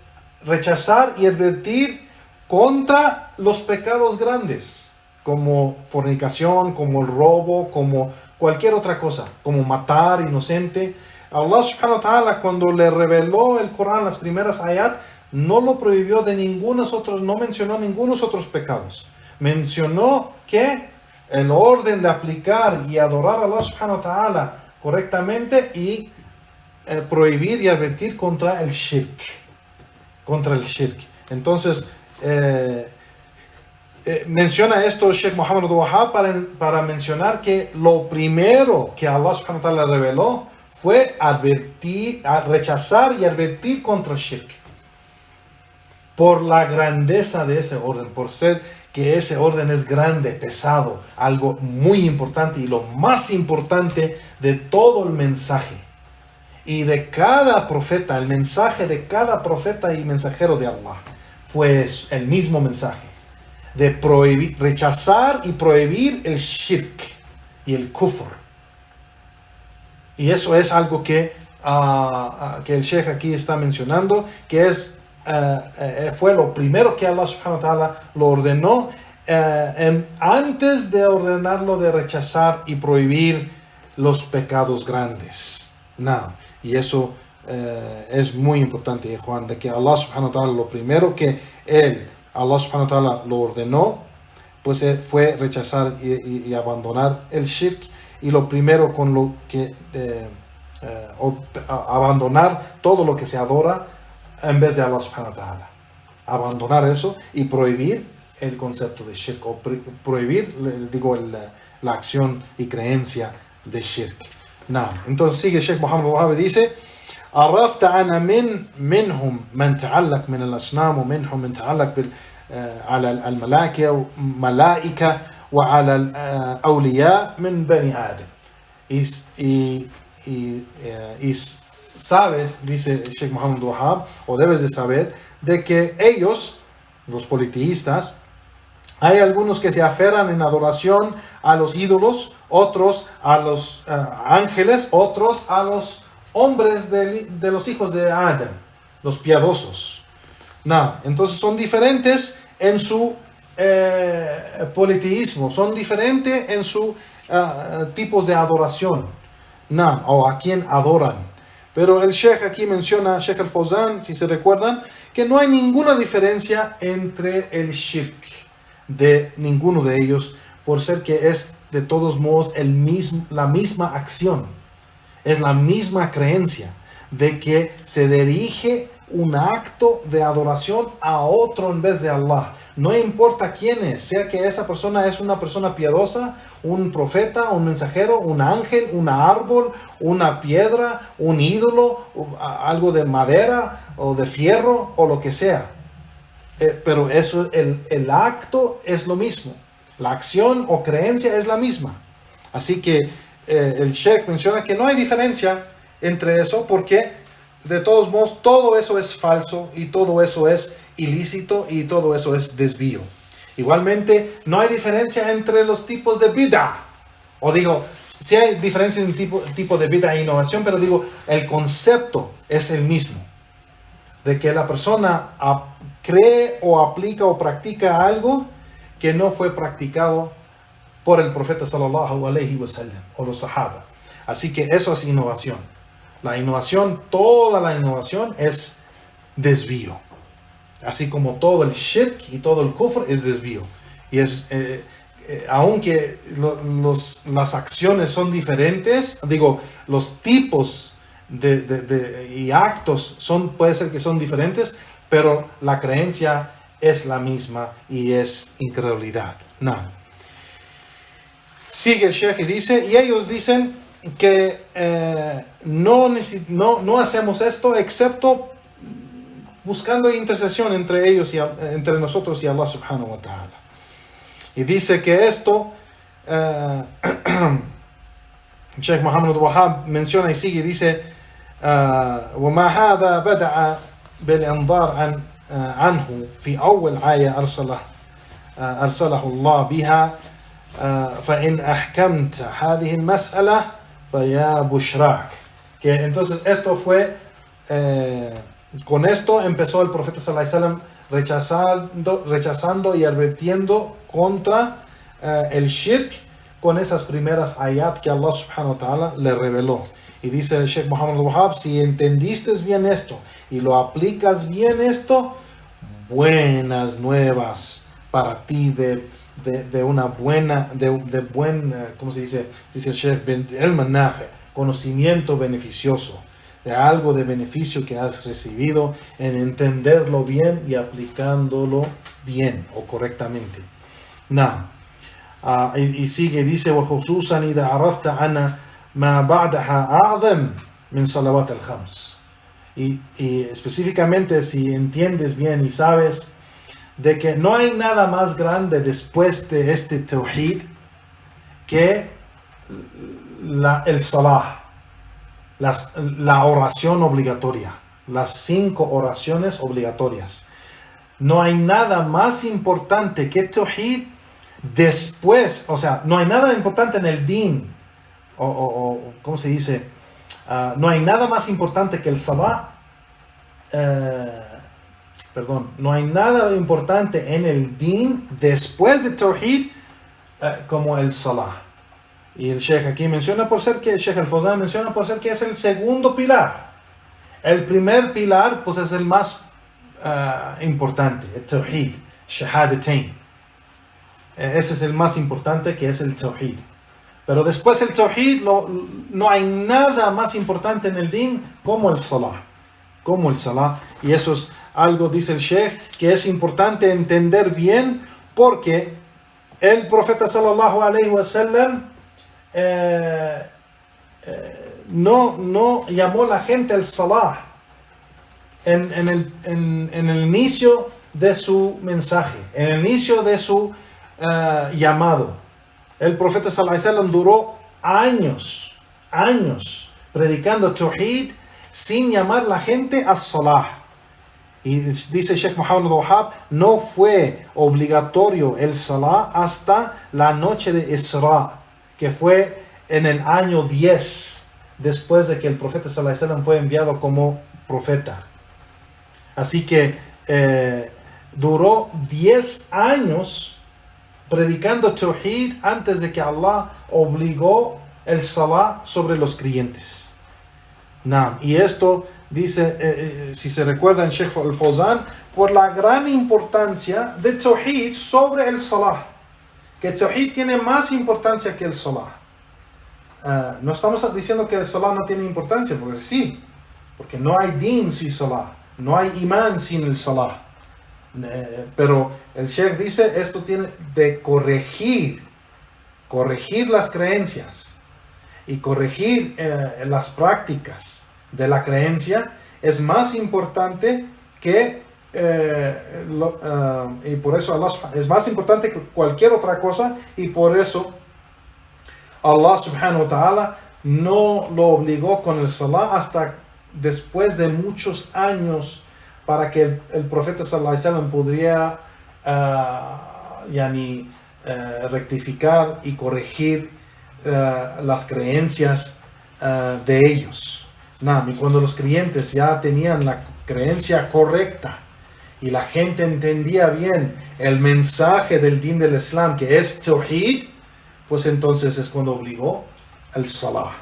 rechazar y advertir contra los pecados grandes, como fornicación, como el robo, como cualquier otra cosa, como matar inocente. Allah subhanahu wa ta'ala, cuando le reveló el Corán, las primeras ayat, no lo prohibió de no mencionó ningunos otros pecados. Mencionó que el orden de aplicar y adorar a Allah subhanahu wa ta'ala correctamente y prohibir y advertir contra el shirk. Entonces, menciona esto Sheikh Muhammad al-Wahhab para mencionar que lo primero que Allah subhanahu wa ta'ala reveló fue rechazar y advertir contra el shirk. Por la grandeza de ese orden, por ser que ese orden es grande, pesado, algo muy importante y lo más importante de todo el mensaje. Y de cada profeta, el mensaje de cada profeta y mensajero de Allah fue el mismo mensaje de rechazar y prohibir el shirk y el kufr. Y eso es algo que el Sheikh aquí está mencionando, que fue lo primero que Allah subhanahu wa ta'ala lo ordenó antes de ordenarlo de rechazar y prohibir los pecados grandes. Y eso es muy importante, Juan, de que Allah subhanahu wa ta'ala, lo primero que Allah subhanahu wa ta'ala lo ordenó, pues fue rechazar y abandonar el shirk. Y lo primero con lo que abandonar todo lo que se adora en vez de Allah subhanahu wa ta'ala. Abandonar eso y prohibir el concepto de shirk, o prohibir, la acción y creencia de shirk. Entonces sigue Sheikh Muhammad al-Wahhabi, dice: عرفت أنا منهم من تعلق من الأصنام ومنهم من تعلق على الملائكة وعلى الأولياء من بني آدم. Y sabes, dice Sheikh Muhammad al-Wahhab, o debes de saber, de que ellos, los politeístas, hay algunos que se aferran en adoración a los ídolos, otros a los ángeles, otros a los hombres de los hijos de Adán, los piadosos. Entonces son diferentes en su politeísmo, son diferentes en sus tipos de adoración, o a quien adoran. Pero el Sheikh aquí menciona, Sheikh al-Fawzan, si se recuerdan, que no hay ninguna diferencia entre el shirk de ninguno de ellos, por ser que es de todos modos la misma acción. Es la misma creencia de que se dirige un acto de adoración a otro en vez de Allah. No importa quién es, sea que esa persona es una persona piadosa, un profeta, un mensajero, un ángel, un árbol, una piedra, un ídolo, algo de madera o de fierro o lo que sea. Pero eso, el acto es lo mismo. La acción o creencia es la misma. Así que el Sheikh menciona que no hay diferencia entre eso, porque de todos modos todo eso es falso y todo eso es ilícito y todo eso es desvío. Igualmente no hay diferencia entre los tipos de bid'ah, o digo, sí hay diferencia en tipo de bid'ah e innovación, pero digo, el concepto es el mismo, de que la persona cree o aplica o practica algo que no fue practicado por el profeta sallallahu alaihi wasallam o los sahaba. Así que eso es innovación. La innovación, toda la innovación es desvío. Así como todo el shirk y todo el kufr es desvío. Y aunque las acciones son diferentes, los tipos y actos puede ser que son diferentes, pero la creencia es la misma y es incredulidad. Sigue el Sheikh y dice, y ellos dicen que no hacemos esto excepto buscando intercesión entre ellos y entre nosotros y Allah subhanahu wa ta'ala. Y dice que esto Sheikh Muhammad al-Wahhab menciona y sigue, dice وما هذا بدأ بالإنذار عنه في أول آية أرسله الله بها فإن أحكمت هذه المسألة فيا بشراك. Que entonces esto fue con esto empezó el profeta sallallahu alaihi wasallam rechazando y advirtiendo contra el shirk con esas primeras ayat que Allah subhanahu wa ta'ala le reveló. Y dice el Sheikh Muhammad al-Wahhab, si entendiste bien esto y lo aplicas bien esto, buenas nuevas para ti de una buena, ¿cómo se dice? Dice el Sheikh, ilm nafi, conocimiento beneficioso, de algo de beneficio que has recibido en entenderlo bien y aplicándolo bien o correctamente. Y sigue, dice, وخصوصا إذا عرفت أن ما بعدها أعظم من صلوات الخمس. Y específicamente si entiendes bien y sabes de que no hay nada más grande después de este tawhid que el salah, la oración obligatoria, las 5 oraciones obligatorias. No hay nada más importante que tawhid después, o sea, no hay nada importante en el din, ¿cómo se dice? No hay nada más importante que el salah, no hay nada importante en el din después de tawhid como el salah. Y el Sheikh aquí menciona por ser que, el Sheikh al-Fawzan menciona por ser que es el segundo pilar. El primer pilar pues es el más importante, el tawhid, shahadatain. Ese es el más importante, que es el tawhid. Pero después el Tawhid, no hay nada más importante en el din como el Salah. Como el Salah. Y eso es algo, dice el Sheikh, que es importante entender bien, porque el profeta sallallahu alaihi wasallam no llamó a la gente al Salah en el inicio de su mensaje, en el inicio de su llamado. El profeta sallallahu alaihi wasallam duró años predicando Tawhid sin llamar a la gente a Salah. Y dice Sheikh Muhammad al-Wahhab, no fue obligatorio el Salah hasta la noche de Isra, que fue en el año 10, después de que el profeta sallallahu alaihi wasallam fue enviado como profeta. Así que duró 10 años predicando Tawhid antes de que Allah obligó el Salah sobre los creyentes. Y esto dice, si se recuerdan, Sheikh al-Fawzan, por la gran importancia de Tawhid sobre el Salah, que Tawhid tiene más importancia que el Salah. No estamos diciendo que el Salah no tiene importancia, porque sí, porque no hay din sin Salah, no hay imán sin el Salah. Pero el Sheikh dice, esto tiene de corregir las creencias y corregir las prácticas de la creencia, es más importante que y por eso Allah es más importante que cualquier otra cosa, y por eso Allah subhanahu wa ta'ala no lo obligó con el Salah hasta después de muchos años, para que el profeta sallallahu alaihi wasallam podría rectificar y corregir las creencias de ellos. Y cuando los creyentes ya tenían la creencia correcta y la gente entendía bien el mensaje del din del Islam, que es Tawhid, pues entonces es cuando obligó el Salah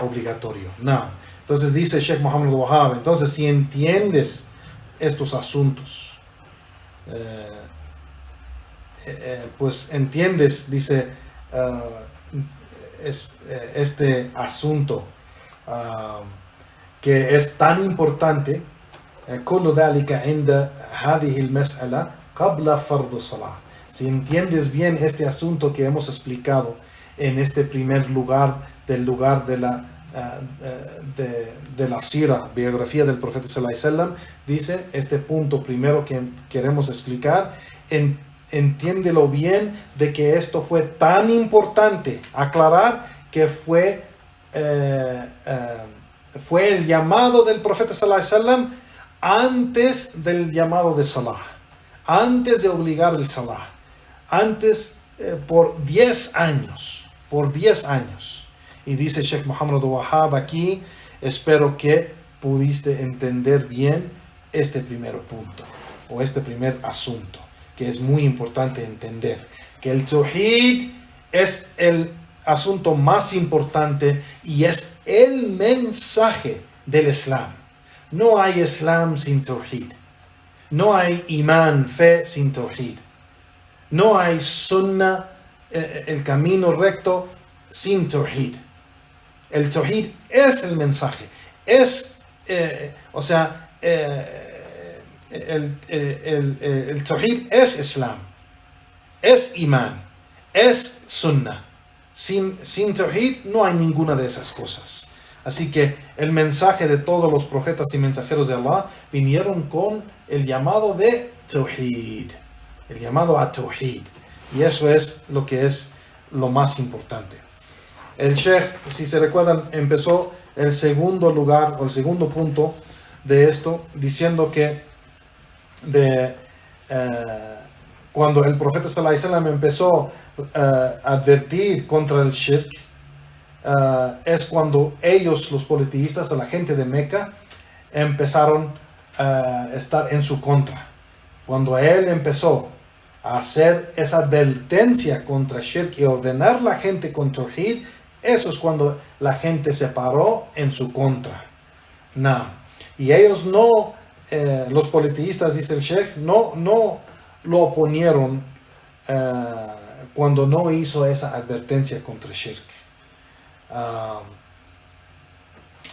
obligatorio. Entonces dice Sheikh Muhammad al-Wahhab, entonces si entiendes estos asuntos, pues entiendes, dice, este asunto que es tan importante, كل ذلك عند هذه المسألة قبل فرض الصلاة. Si entiendes bien este asunto que hemos explicado en este primer lugar, del lugar de la sira, biografía del profeta sallallahu alaihi wasallam, dice este punto primero que queremos explicar, entiéndelo bien, de que esto fue tan importante aclarar, que fue el llamado del profeta sallallahu alaihi wasallam antes del llamado de Salah, antes de obligar el Salah, antes por 10 años. Y dice Sheikh Muhammad al-Wahhab aquí, espero que pudiste entender bien este primer punto, o este primer asunto, que es muy importante entender, que el Tawhid es el asunto más importante y es el mensaje del Islam. No hay Islam sin Tawhid. No hay imán, fe, sin Tawhid. No hay sunnah, el camino recto, sin Tawhid. El Tawhid es el mensaje. El Tawhid es Islam. Es imán. Es sunnah. Sin Tawhid no hay ninguna de esas cosas. Así que el mensaje de todos los profetas y mensajeros de Allah vinieron con el llamado de Tawhid. El llamado a Tawhid. Y eso es lo que es lo más importante. El Sheikh, si se recuerdan, empezó el segundo lugar, o el segundo punto de esto, diciendo que cuando el profeta sallallahu alaihi wasallam empezó a advertir contra el shirk, es cuando ellos, los politeístas, a la gente de Meca, empezaron a estar en su contra. Cuando él empezó a hacer esa advertencia contra shirk y ordenar a la gente con Tawhid, eso es cuando la gente se paró en su contra. Y ellos los politeístas, dice el Sheikh, no lo oponieron cuando no hizo esa advertencia contra shirk.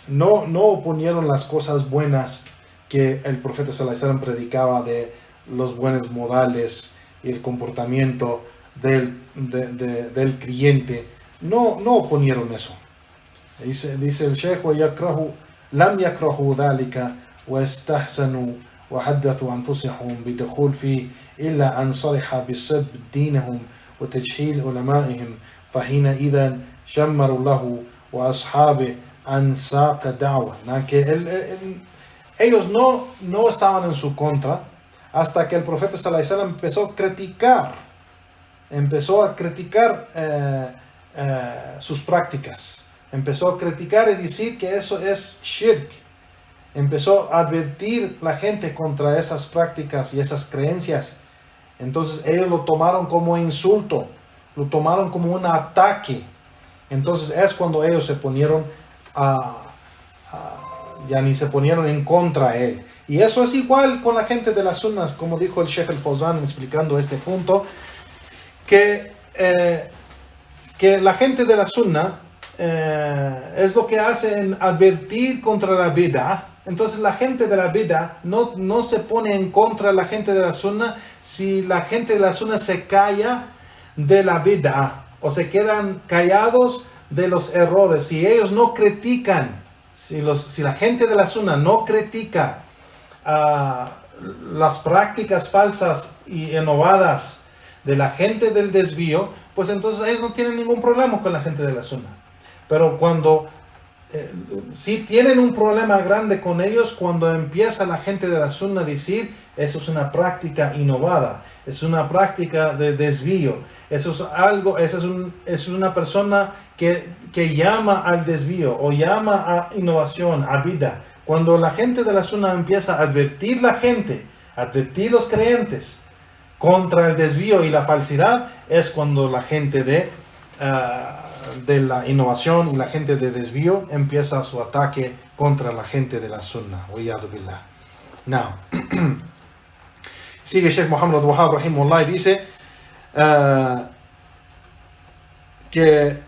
No oponieron las cosas buenas que el profeta sallallahu alaihi wasallam predicaba, de los buenos modales y el comportamiento del creyente. No oponieron eso. Dice el Sheikh: لم يكرهوا ذلك واستحسنوا وحدثوا أنفسهم بدخول فيه إلا أن صرح بسب دينهم وتجهيل علمائهم فحينئذ شمروا له وأصحابه عن ساق دعوة. Ellos no estaban en su contra hasta que el profeta sallallahu alaihi wasallam empezó a criticar sus prácticas. Empezó a criticar y decir que eso es shirk. Empezó a advertir la gente contra esas prácticas y esas creencias. Entonces ellos lo tomaron como insulto, lo tomaron como un ataque. Entonces es cuando ellos se ponieron se ponieron en contra de él. Y eso es igual con la gente de las sunnas, como dijo el Sheikh al-Fawzan explicando este punto, que la gente de la sunna es lo que hace en advertir contra la bid'ah. Entonces la gente de la bid'ah no se pone en contra de la gente de la sunna si la gente de la sunna se calla de la bid'ah o se quedan callados de los errores. Si ellos no critican, si la gente de la sunna no critica las prácticas falsas y innovadas de la gente del desvío, pues entonces ellos no tienen ningún problema con la gente de la sunna. Pero cuando sí tienen un problema grande con ellos, cuando empieza la gente de la sunna a decir: eso es una práctica innovada, es una práctica de desvío, eso es una persona que llama al desvío o llama a innovación, a vida. Cuando la gente de la sunna empieza a advertir los creyentes contra el desvío y la falsidad, es cuando la gente de la innovación y la gente de desvío empieza su ataque contra la gente de la sunna. Now, sigue Sheikh Muhammad Wahab rahimahullah y dice que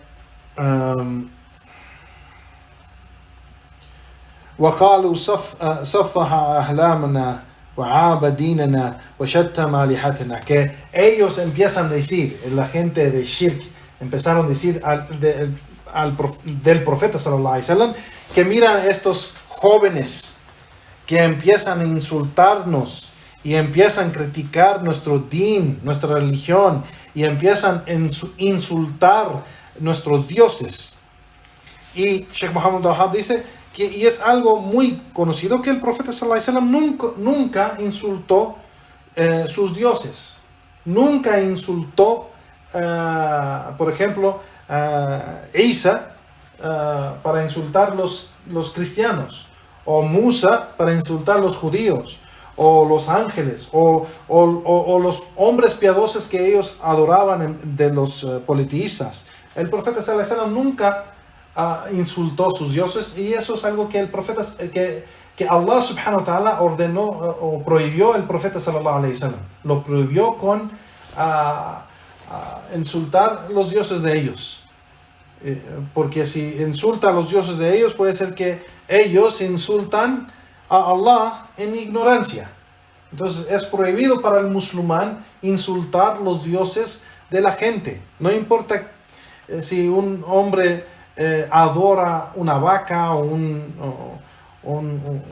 وقالوا صفح أحلامنا وعاب ديننا وشتم آلهتنا, que ellos empiezan a decir, la gente de shirk empezaron a decir del profeta sallallahu alaihi wasallam, que miran estos jóvenes que empiezan a insultarnos y empiezan a criticar nuestro din, nuestra religión, y empiezan a insultar nuestros dioses. Y Sheikh Muhammad Wahab dice que, y es algo muy conocido, que el profeta sallallahu alaihi wasallam nunca insultó sus dioses, nunca insultó por ejemplo Isa para insultar los cristianos, o Musa para insultar los judíos, o los ángeles, o los hombres piadosos que ellos adoraban de los politeístas. El profeta sallallahu alaihi wasallam nunca insultó sus dioses, y eso es algo que el profeta que Allah subhanahu wa ta'ala ordenó o prohibió el profeta sallallahu alaihi wasallam. Lo prohibió con insultar los dioses de ellos, porque si insulta a los dioses de ellos, puede ser que ellos insultan a Allah en ignorancia. Entonces es prohibido para el musulmán insultar los dioses de la gente. No importa si un hombre adora una vaca o un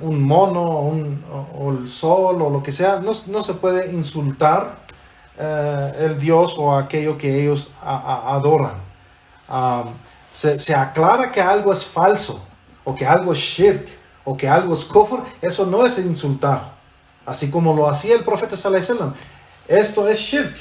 mono o el sol o lo que sea, no se puede insultar el Dios o aquello que ellos adoran. Se aclara que algo es falso, o que algo es shirk, o que algo es kufr. Eso no es insultar, así como lo hacía el profeta sallallahu alaihi wasallam. Esto es shirk,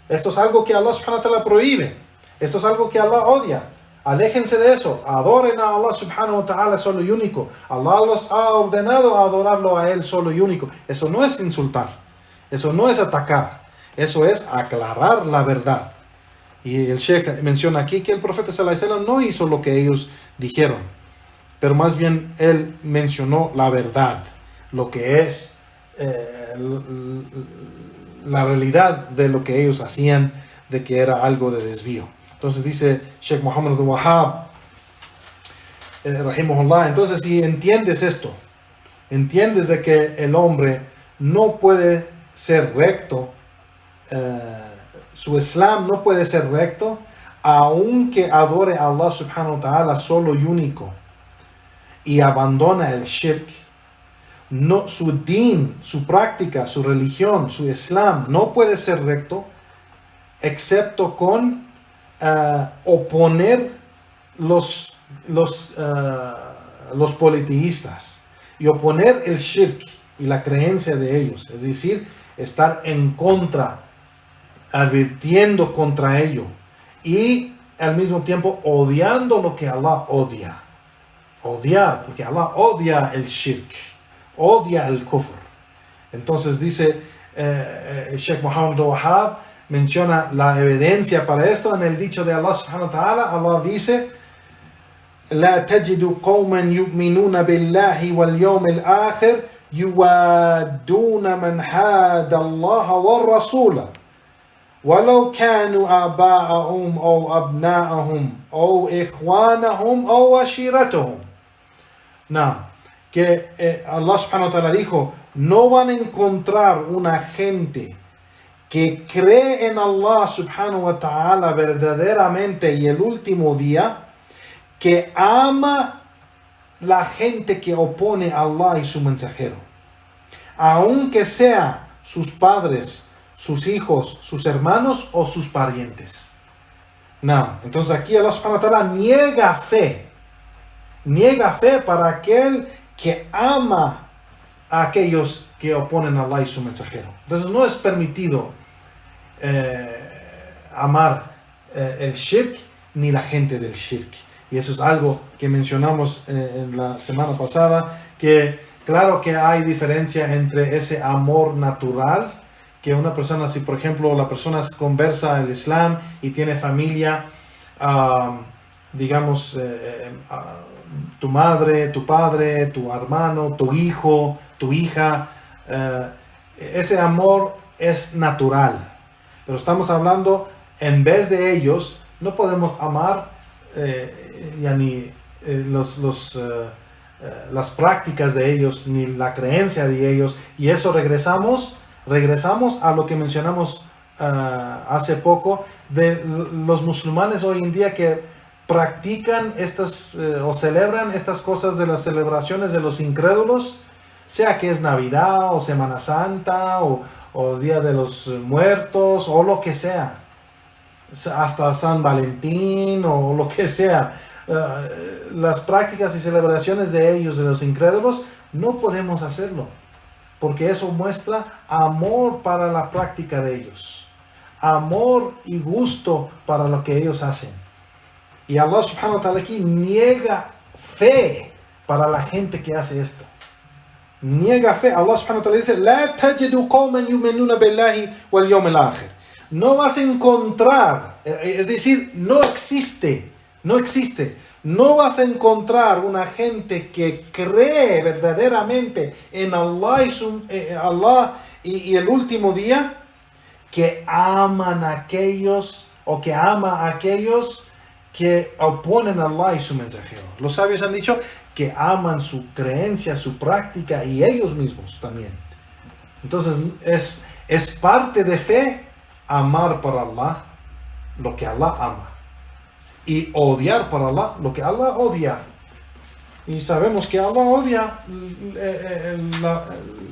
esto es algo que Allah subhanahu wa ta'ala prohíbe, esto es algo que Allah odia. Aléjense de eso, adoren a Allah subhanahu wa ta'ala solo y único. Allah los ha ordenado a adorarlo a Él solo y único. Eso no es insultar, eso no es atacar, eso es aclarar la verdad. Y el Sheikh menciona aquí que el profeta sallallahu alaihi wasallam no hizo lo que ellos dijeron, pero más bien él mencionó la verdad, lo que es la realidad de lo que ellos hacían, de que era algo de desvío. Entonces dice Sheikh Muhammad Abdul Wahhab, rahimahullah, entonces si entiendes esto, entiendes de que el hombre no puede ser recto, su Islam no puede ser recto, aunque adore a Allah subhanahu wa ta'ala solo y único, y abandona el shirk, no, su din, su práctica, su religión, su Islam no puede ser recto, excepto con oponer los politeístas y oponer el shirk y la creencia de ellos, es decir, estar en contra, advirtiendo contra ello y al mismo tiempo odiando lo que Allah odia. Odiar, porque Allah odia el shirk, odia el kufr. Entonces dice Sheikh Muhammad Abdul Wahhab, menciona la evidencia para esto en el dicho de Allah subhanahu wa ta'ala. Allah dice: لا تجد قوما يؤمنون بالله واليوم الآخر يوادون من حاد الله والرسول ولو كانوا آباءهم أو أبناءهم أو إخوانهم أو عشيرتهم. No, que Allah subhanahu wa ta'ala dijo: no van a encontrar una gente que cree en Allah subhanahu wa ta'ala verdaderamente y el último día, que ama la gente que opone a Allah y su mensajero, aunque sea sus padres, sus hijos, sus hermanos o sus parientes. No, entonces aquí Allah subhanahu wa ta'ala niega fe para aquel que ama a aquellos que oponen a Allah y su mensajero. Entonces no es permitido amar el shirk ni la gente del shirk. Y eso es algo que mencionamos en la semana pasada, que claro que hay diferencia entre ese amor natural, que una persona, si por ejemplo la persona conversa al Islam y tiene familia, digamos, tu madre, tu padre, tu hermano, tu hijo, tu hija, ese amor es natural. Pero estamos hablando, en vez de ellos, no podemos amar las prácticas de ellos, ni la creencia de ellos. Y eso regresamos a lo que mencionamos hace poco, de los musulmanes hoy en día que practican o celebran estas cosas de las celebraciones de los incrédulos, sea que es Navidad o Semana Santa o Día de los Muertos o lo que sea, hasta San Valentín o lo que sea. Las prácticas y celebraciones de ellos, de los incrédulos, no podemos hacerlo, porque eso muestra amor para la práctica de ellos, amor y gusto para lo que ellos hacen. Y Allah subhanahu wa ta'ala aquí niega fe para la gente que hace esto. Niega fe. Allah subhanahu wa ta'ala dice: لا تجد قوما يؤمنون بالله واليوم الآخر. No vas a encontrar, es decir, no existe. No vas a encontrar una gente que cree verdaderamente en Allah y el último día, que aman a aquellos o que ama a aquellos que oponen a Allah y su mensajero. Los sabios han dicho que aman su creencia, su práctica y ellos mismos también. Entonces es parte de fe amar para Allah lo que Allah ama y odiar para Allah lo que Allah odia. Y sabemos que Allah odia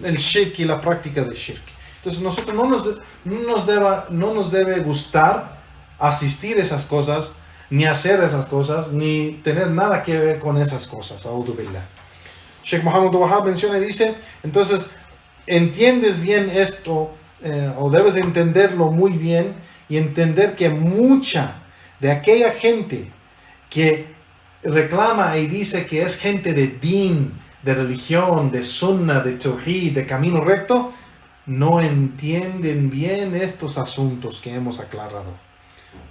el shirk y la práctica del shirk. Entonces nosotros no nos debe gustar asistir a esas cosas, ni hacer esas cosas, ni tener nada que ver con esas cosas. A'udhu billah. Sheikh Muhammad Abdul Wahhab menciona y dice: entonces, entiendes bien esto, o debes de entenderlo muy bien, y entender que mucha de aquella gente que reclama y dice que es gente de din, de religión, de sunnah, de tawhid, de camino recto, no entienden bien estos asuntos que hemos aclarado.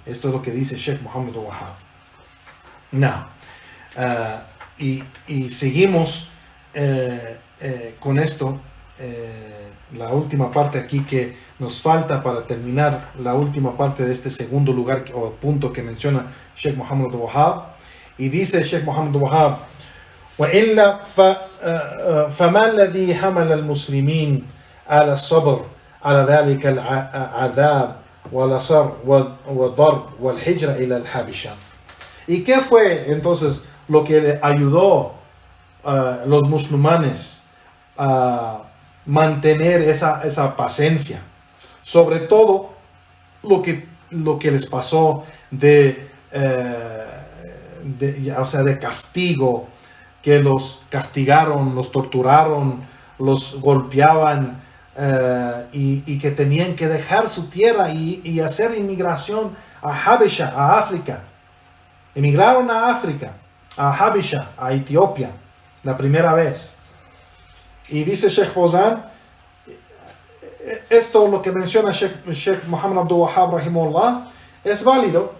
Esto es lo que dice Sheikh Muhammad Abdul Wahhab. Y seguimos con esto. la última parte aquí que nos falta para terminar la última parte de este segundo lugar o punto que menciona Sheikh Muhammad Abdul-Wahhab. Y dice Sheikh Muhammad Abdul-Wahhab: وإلا فما الذي حمل المسلمين على الصبر على ذلك العذاب والأسر والضرب والهجرة إلى الحبشة. ¿Y qué fue entonces lo que le ayudó a los musulmanes a mantener esa paciencia? Sobre todo lo que les pasó de castigo, que los castigaron, los torturaron, los golpeaban, y que tenían que dejar su tierra y hacer inmigración a Habesha, a África. Emigraron a África, a Habesha, a Etiopía, la primera vez. Y dice Sheikh Fawzan, esto lo que menciona Sheikh Muhammad Abdul-Wahhab rahimahullah es válido.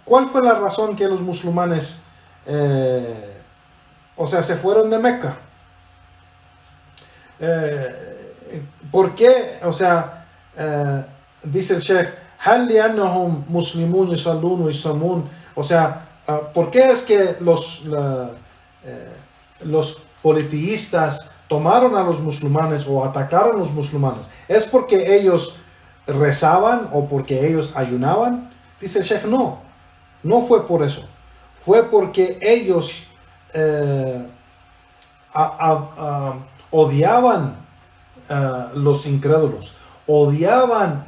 ¿Cuál fue la razón que los musulmanes se fueron de Mecca? ¿Por qué? Dice el Sheikh, هل لأنهم مسلمون يصلون ويصومون. ¿Por qué es que los politeístas tomaron a los musulmanes o atacaron a los musulmanes? ¿Es porque ellos rezaban o porque ellos ayunaban? Dice el Sheikh, no fue por eso. Fue porque ellos odiaban los incrédulos, odiaban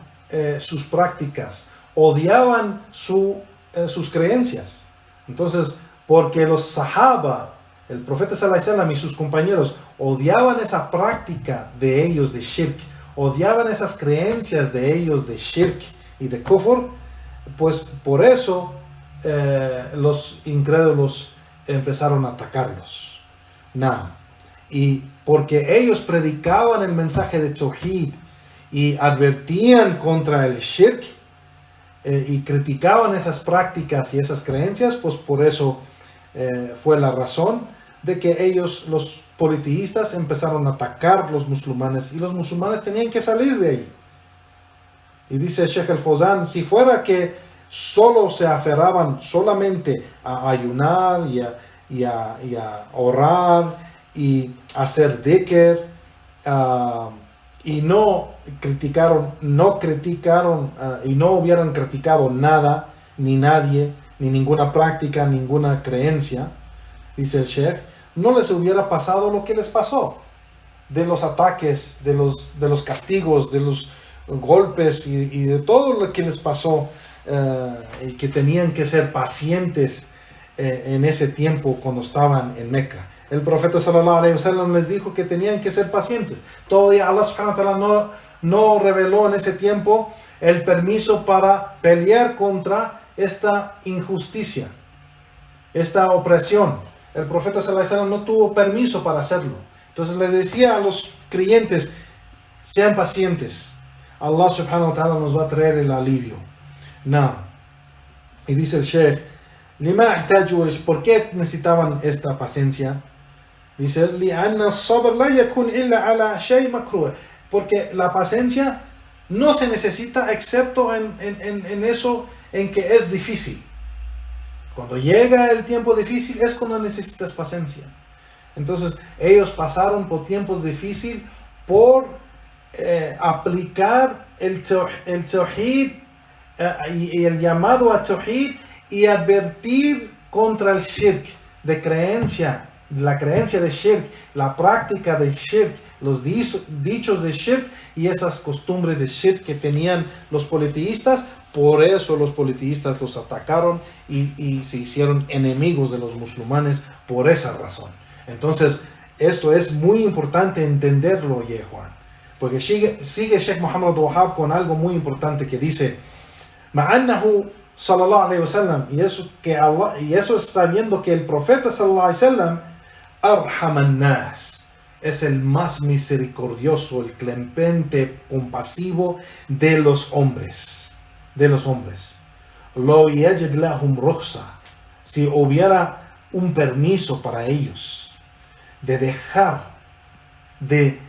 sus prácticas, odiaban sus creencias. Entonces, porque los sahaba, el profeta sallallahu alaihi wasallam y sus compañeros odiaban esa práctica de ellos de shirk, odiaban esas creencias de ellos de shirk y de kufr, pues por eso los incrédulos empezaron a atacarlos. Y porque ellos predicaban el mensaje de Tawhid y advertían contra el shirk, y criticaban esas prácticas y esas creencias, pues por eso fue la razón de que ellos, los politeístas, empezaron a atacar a los musulmanes y los musulmanes tenían que salir de ahí. Y dice Sheikh al-Fawzan, si fuera que solo se aferraban solamente a ayunar y a orar y hacer dhikr, y no criticaron y no hubieran criticado nada, ni nadie, ni ninguna práctica, ninguna creencia, dice el Sheikh, no les hubiera pasado lo que les pasó, de los ataques, de los castigos, de los golpes y de todo lo que les pasó, y que tenían que ser pacientes en ese tiempo cuando estaban en Meca. El profeta sallallahu alaihi wasallam les dijo que tenían que ser pacientes. Todavía Allah subhanahu wa ta'ala no reveló en ese tiempo el permiso para pelear contra esta injusticia, esta opresión. El profeta sallallahu alaihi wasallam no tuvo permiso para hacerlo. Entonces les decía a los creyentes, sean pacientes. Allah subhanahu wa ta'ala nos va a traer el alivio. Y dice el Sheikh, ¿por qué necesitaban esta paciencia? Dice, porque la paciencia no se necesita excepto en eso en que es difícil. Cuando llega el tiempo difícil es cuando necesitas paciencia. Entonces ellos pasaron por tiempos difíciles por aplicar el tawhid y el llamado a tawhid y advertir contra el shirk de creencia, la creencia de shirk, la práctica de shirk, los dichos de shirk y esas costumbres de shirk que tenían los politeístas. Por eso los politeístas los atacaron y se hicieron enemigos de los musulmanes por esa razón. Entonces, esto es muy importante entenderlo, Juan, porque sigue Sheikh Muhammad Abdul-Wahhab con algo muy importante que dice, ma'annahu sallallahu alaihi wasallam, y eso es sabiendo que el profeta sallallahu alaihi wasallam arhaman nas, es el más misericordioso, el clemente, compasivo de los hombres. Lo yajid lahum rukhsa, si hubiera un permiso para ellos de dejar de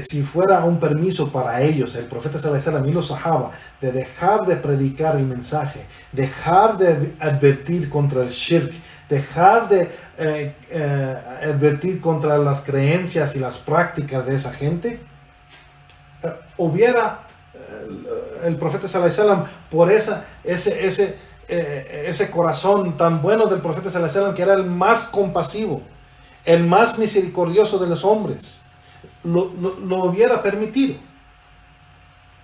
si fuera un permiso para ellos, el profeta sallallahu alaihi wasallam y los sahaba, de dejar de predicar el mensaje, dejar de advertir contra el shirk, dejar de advertir contra las creencias y las prácticas de esa gente, hubiera el profeta sallallahu alaihi wasallam, por ese corazón tan bueno del profeta sallallahu alaihi wasallam, que era el más compasivo, el más misericordioso de los hombres, lo hubiera permitido.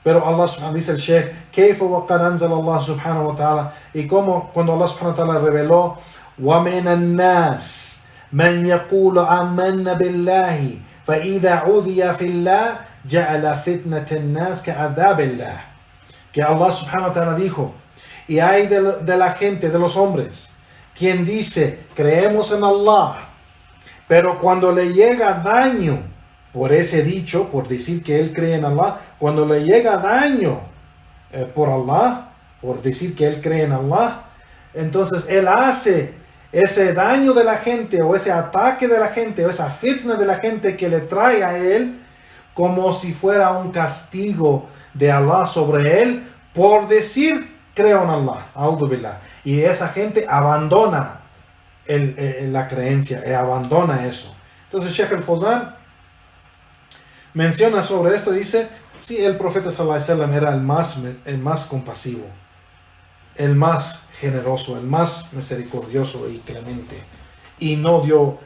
Pero Allah subhanahu, dice el Sheikh, كيف وقد أنزل الله سبحانه وتعالى, y como cuando Allah subhanahu wa ta'ala reveló, وَمِنَ النَّاسِ مَنْ يَقُولُ آمَنَّ بِاللَّهِ فَإِذَا عُذِيَ فِي اللَّهِ جَعَلَ فِتْنَةَ النَّاسِ كَعَذَابِ اللَّهِ, que Allah subhanahu wa ta'ala dijo, y hay de la gente, de los hombres, quien dice, creemos en Allah, pero cuando le llega daño por ese dicho, por decir que él cree en Allah, cuando le llega daño por Allah, por decir que él cree en Allah, entonces él hace ese daño de la gente, o ese ataque de la gente, o esa fitna de la gente que le trae a él, como si fuera un castigo de Allah sobre él, por decir creo en Allah, a'udhu billah. Y esa gente abandona la creencia, abandona eso. Entonces Sheikh al-Fawzan menciona sobre esto, dice, sí, el profeta sallallahu alaihi wasallam era el más compasivo, el más generoso, el más misericordioso y clemente, y no dio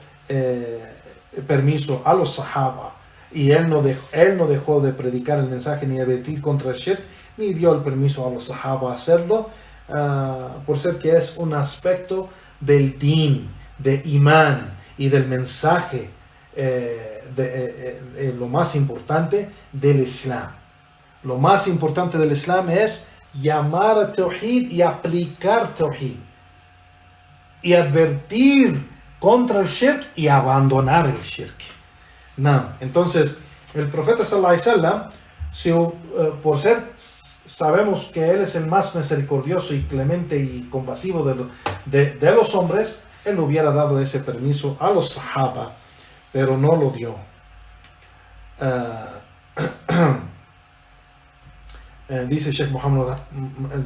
permiso a los sahaba, y él no dejó de predicar el mensaje ni advertir contra el shirk, ni dio el permiso a los sahaba a hacerlo, por ser que es un aspecto del din, de imán y del mensaje, lo más importante del Islam. Lo más importante del Islam es llamar a Tawhid y aplicar Tawhid, y advertir contra el shirk y abandonar el shirk. No. Entonces el profeta sallallahu alaihi wasallam, por ser, sabemos que él es el más misericordioso y clemente y compasivo de los hombres, él hubiera dado ese permiso a los sahaba, pero no lo dio. Dice Sheikh Muhammad,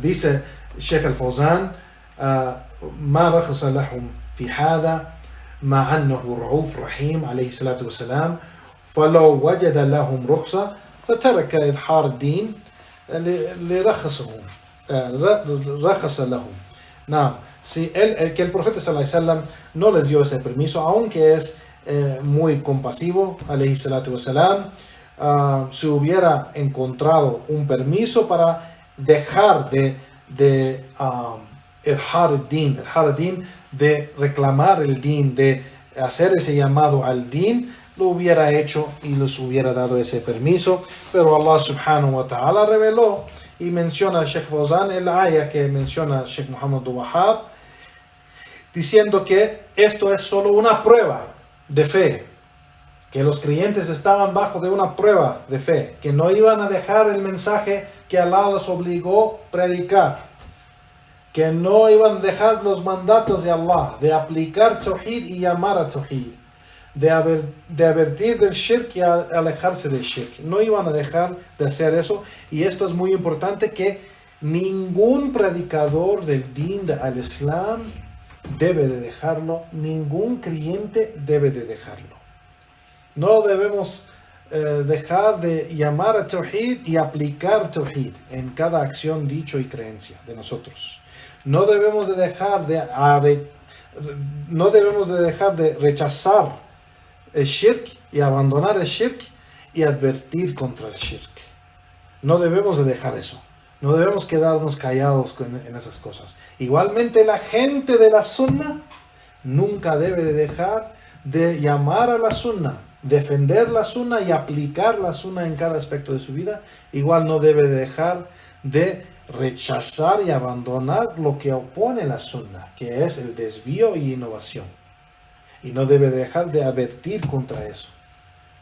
dice Sheikh al-Fawzan, ما رخص لهم في هذا مع أنه رؤوف رحيم عليه الصلاة والسلام فلو وجد لهم رخصة فترك إظهار الدين لرخصهم رخص لهم. No, si que el profeta sallallahu alaihi wasallam no les dio ese permiso, aunque es muy compasivo, alayhi salatu wasalam, si hubiera encontrado un permiso para dejar de idhar al-din, de reclamar el din, de hacer ese llamado al din, lo hubiera hecho y les hubiera dado ese permiso. Pero Allah subhanahu wa ta'ala reveló y menciona Sheikh Fawzan el ayah que menciona Sheikh Muhammad Wahab, diciendo que esto es solo una prueba de fe, que los creyentes estaban bajo de una prueba de fe, que no iban a dejar el mensaje que Allah los obligó a predicar, que no iban a dejar los mandatos de Allah, de aplicar Tawhid y llamar a Tawhid, de advertir del shirk y alejarse del shirk. No iban a dejar de hacer eso, y esto es muy importante, que ningún predicador del din al Islam debe de dejarlo, ningún creyente debe de dejarlo. No debemos dejar de llamar a Tawhid y aplicar Tawhid en cada acción, dicho y creencia de nosotros. No debemos de dejar de rechazar el shirk y abandonar el shirk y advertir contra el shirk. No debemos de dejar eso. No debemos quedarnos callados en esas cosas. Igualmente la gente de la sunna nunca debe de dejar de llamar a la sunna, defender la sunna y aplicar la sunna en cada aspecto de su vida. Igual no debe de dejar de rechazar y abandonar lo que opone la sunna, que es el desvío y innovación. Y no debe dejar de advertir contra eso.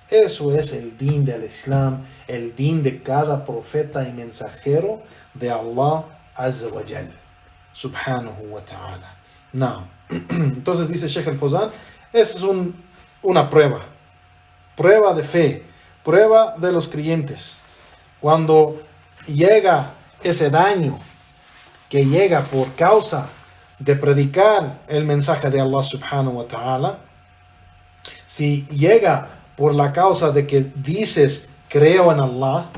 Eso es el din del Islam, el din de cada profeta y mensajero de Allah Azza wa Jal, subhanahu wa ta'ala. No. Entonces dice Sheikh al-Fawzan, es una prueba de fe, prueba de los creyentes. Cuando llega ese daño que llega por causa de predicar el mensaje de Allah subhanahu wa ta'ala, si llega por la causa de que dices creo en Allah,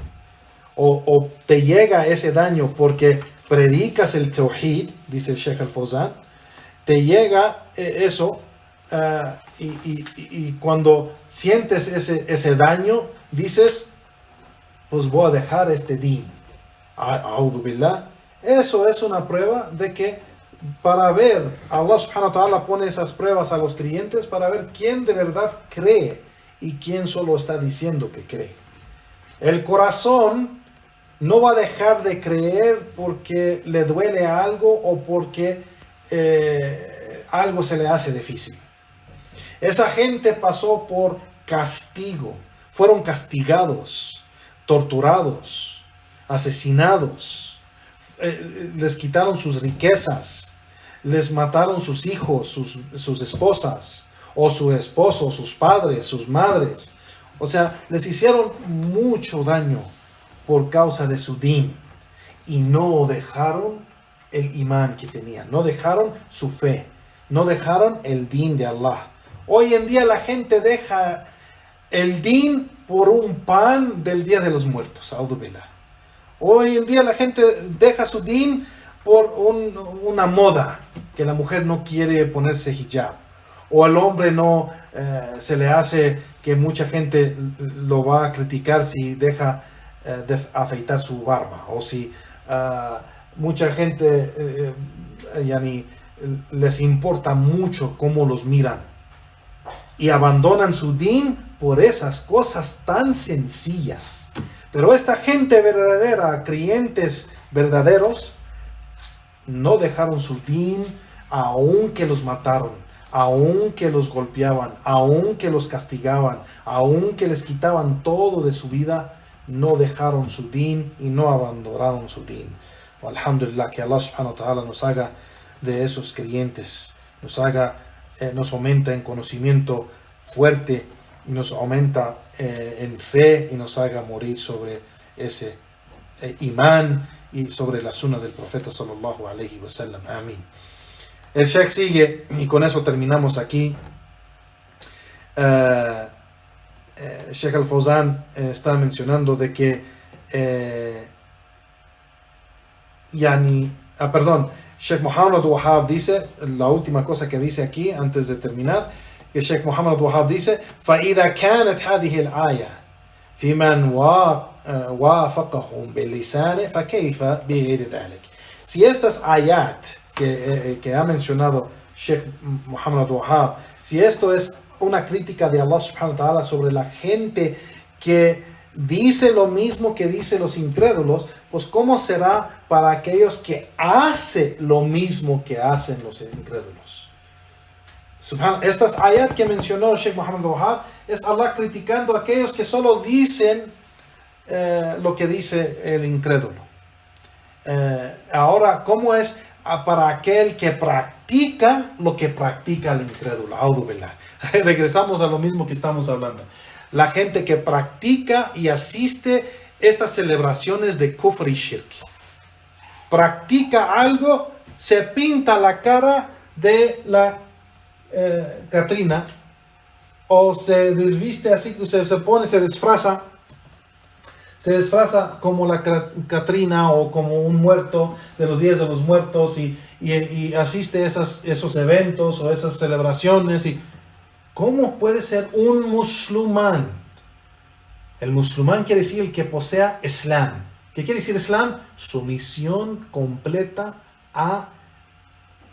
o te llega ese daño porque predicas el tawhid, dice el Sheikh al-Fawzan, te llega eso, y cuando sientes ese daño, dices, pues voy a dejar este din. A'udhu billah. Eso es una prueba de que para ver, Allah subhanahu wa ta'ala pone esas pruebas a los creyentes para ver quién de verdad cree y quién solo está diciendo que cree. El corazón no va a dejar de creer porque le duele algo o porque algo se le hace difícil. Esa gente pasó por castigo, fueron castigados, torturados, asesinados, les quitaron sus riquezas, les mataron sus hijos, sus esposas, o su esposo, sus padres, sus madres. O sea, les hicieron mucho daño por causa de su din, y no dejaron el imán que tenían, no dejaron su fe, no dejaron el din de Allah. Hoy en día la gente deja el din por un pan del Día de los Muertos. Hoy en día la gente deja su din por una moda, que la mujer no quiere ponerse hijab, o al hombre no se le hace, que mucha gente lo va a criticar si deja de afeitar su barba, o si mucha gente les importa mucho cómo los miran y abandonan su din por esas cosas tan sencillas. Pero esta gente verdadera, creyentes verdaderos, no dejaron su din, aunque los mataron, aunque los golpeaban, aunque los castigaban, aunque les quitaban todo de su vida, no dejaron su din y no abandonaron su din. Alhamdulillah, que Allah subhanahu wa ta'ala nos haga de esos creyentes, nos aumenta en conocimiento fuerte, nos aumenta en fe, y nos haga morir sobre ese imán y sobre la sunna del profeta sallallahu alaihi wasallam. Amén. El Sheikh sigue, y con eso terminamos aquí. Sheikh al-Fawzan está mencionando de que Sheikh Muhammad Wahab dice, la última cosa que dice aquí antes de terminar, que Sheikh Muhammad Wahab dice: فَإِذَا كَانَتْ هذه الآية في من وافقهم باللسان فكيف بغير ذلك. Si estas ayat que ha mencionado Sheikh Muhammad Wahab, si esto es una crítica de Allah subhanahu wa ta'ala sobre la gente que dice lo mismo que dicen los incrédulos, pues ¿cómo será para aquellos que hacen lo mismo que hacen los incrédulos? Estas ayat que mencionó Sheikh Muhammad Wahab es Allah criticando a aquellos que solo dicen lo que dice el incrédulo. Ahora, ¿cómo es para aquel que practica lo que practica el incrédulo? Regresamos a lo mismo que estamos hablando. La gente que practica y asiste estas celebraciones de kufr y shirk, practica algo, se pinta la cara de la Catrina, o se desviste así, se disfraza como la Catrina o como un muerto de los días de los muertos, y asiste a esos eventos o esas celebraciones. Y ¿cómo puede ser un musulmán? El musulmán quiere decir el que posea Islam. ¿Qué quiere decir Islam? Sumisión completa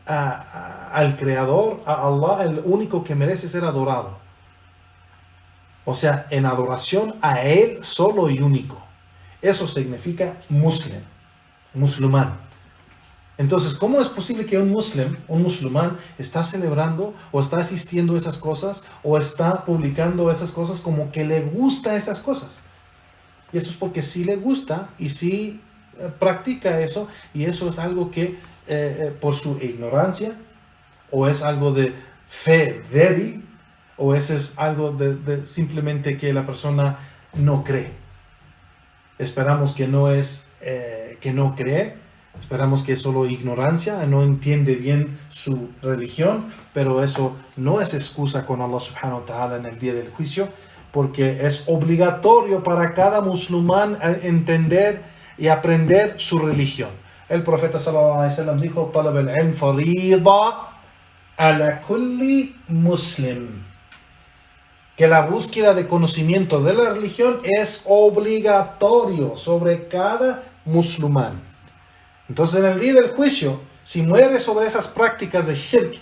al Creador, a Allah, el único que merece ser adorado. O sea, en adoración a Él solo y único. Eso significa musulmán. Entonces, ¿cómo es posible que un musulmán está celebrando o está asistiendo a esas cosas o está publicando esas cosas como que le gusta esas cosas? Y eso es porque sí le gusta y sí practica eso, y eso es algo que por su ignorancia, o es algo de fe débil, o eso es algo de simplemente que la persona no cree. Esperamos que no es que no cree, esperamos que es solo ignorancia, no entiende bien su religión, pero eso no es excusa con Allah subhanahu wa ta'ala en el día del juicio, porque es obligatorio para cada musulmán entender y aprender su religión. El profeta sallallahu alaihi wasallam dijo: "Talab al-ilm farida ala kulli muslim", que la búsqueda de conocimiento de la religión es obligatorio sobre cada musulmán. Entonces, en el día del juicio, si muere sobre esas prácticas de shirk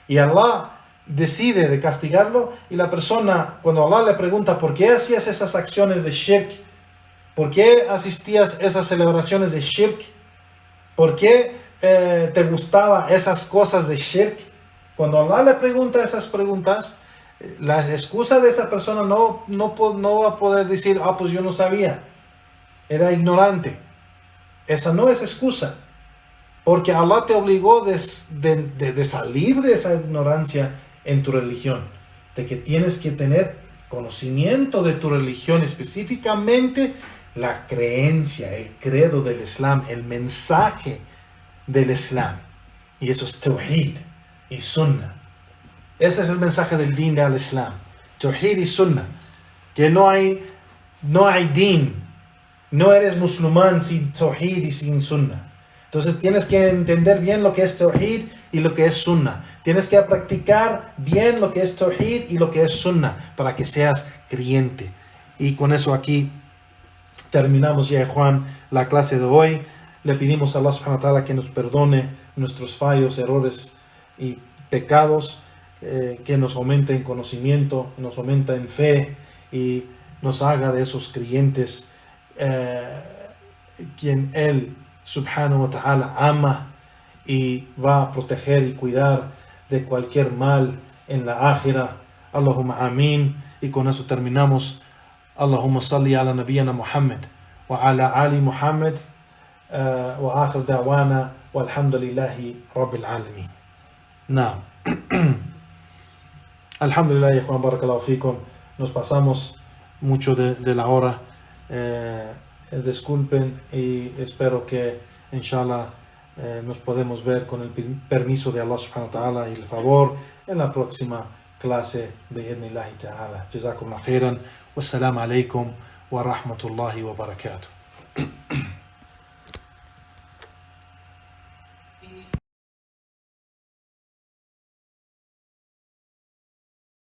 y Allah decide de castigarlo, y la persona, cuando Allah le pregunta por qué hacías esas acciones de shirk, por qué asistías a esas celebraciones de shirk, por qué te gustaban esas cosas de shirk, cuando Allah le pregunta esas preguntas, la excusa de esa persona no va a poder decir: pues yo no sabía, era ignorante. Esa no es excusa, porque Allah te obligó de salir de esa ignorancia en tu religión, de que tienes que tener conocimiento de tu religión, específicamente la creencia, el credo del Islam, el mensaje del Islam, y eso es Tawhid y Sunnah. Ese es el mensaje del Din del Islam, Tawhid y Sunnah, que no hay Din, no eres musulmán sin Tawhid y sin Sunnah. Entonces tienes que entender bien lo que es Tawhid y lo que es Sunnah. Tienes que practicar bien lo que es Tawhid y lo que es Sunnah para que seas creyente. Y con eso aquí terminamos ya, Juan, la clase de hoy. Le pedimos a Allah subhanahu wa ta'ala que nos perdone nuestros fallos, errores y pecados, que nos aumente en conocimiento, nos aumente en fe y nos haga de esos creyentes quien Él subhanahu wa ta'ala ama y va a proteger y cuidar de cualquier mal en la ákhira. Allahumma amin. Y con eso terminamos. Allahumma salli ala nabiyyina Muhammad wa ala ali Muhammad wa akhir da'wana walhamdulillahi rabbil alamin. Naam. Alhamdulillah, ya Juan, barakallahu fikum. Nos pasamos mucho de la hora. Disculpen y espero que inshallah nos podemos ver con el permiso de Allah subhanahu wa ta'ala y el favor en la próxima clase de idhnillahi ta'ala. Jazakumullah khairan. Wassalamu alaikum wa rahmatullahi wa barakatuh.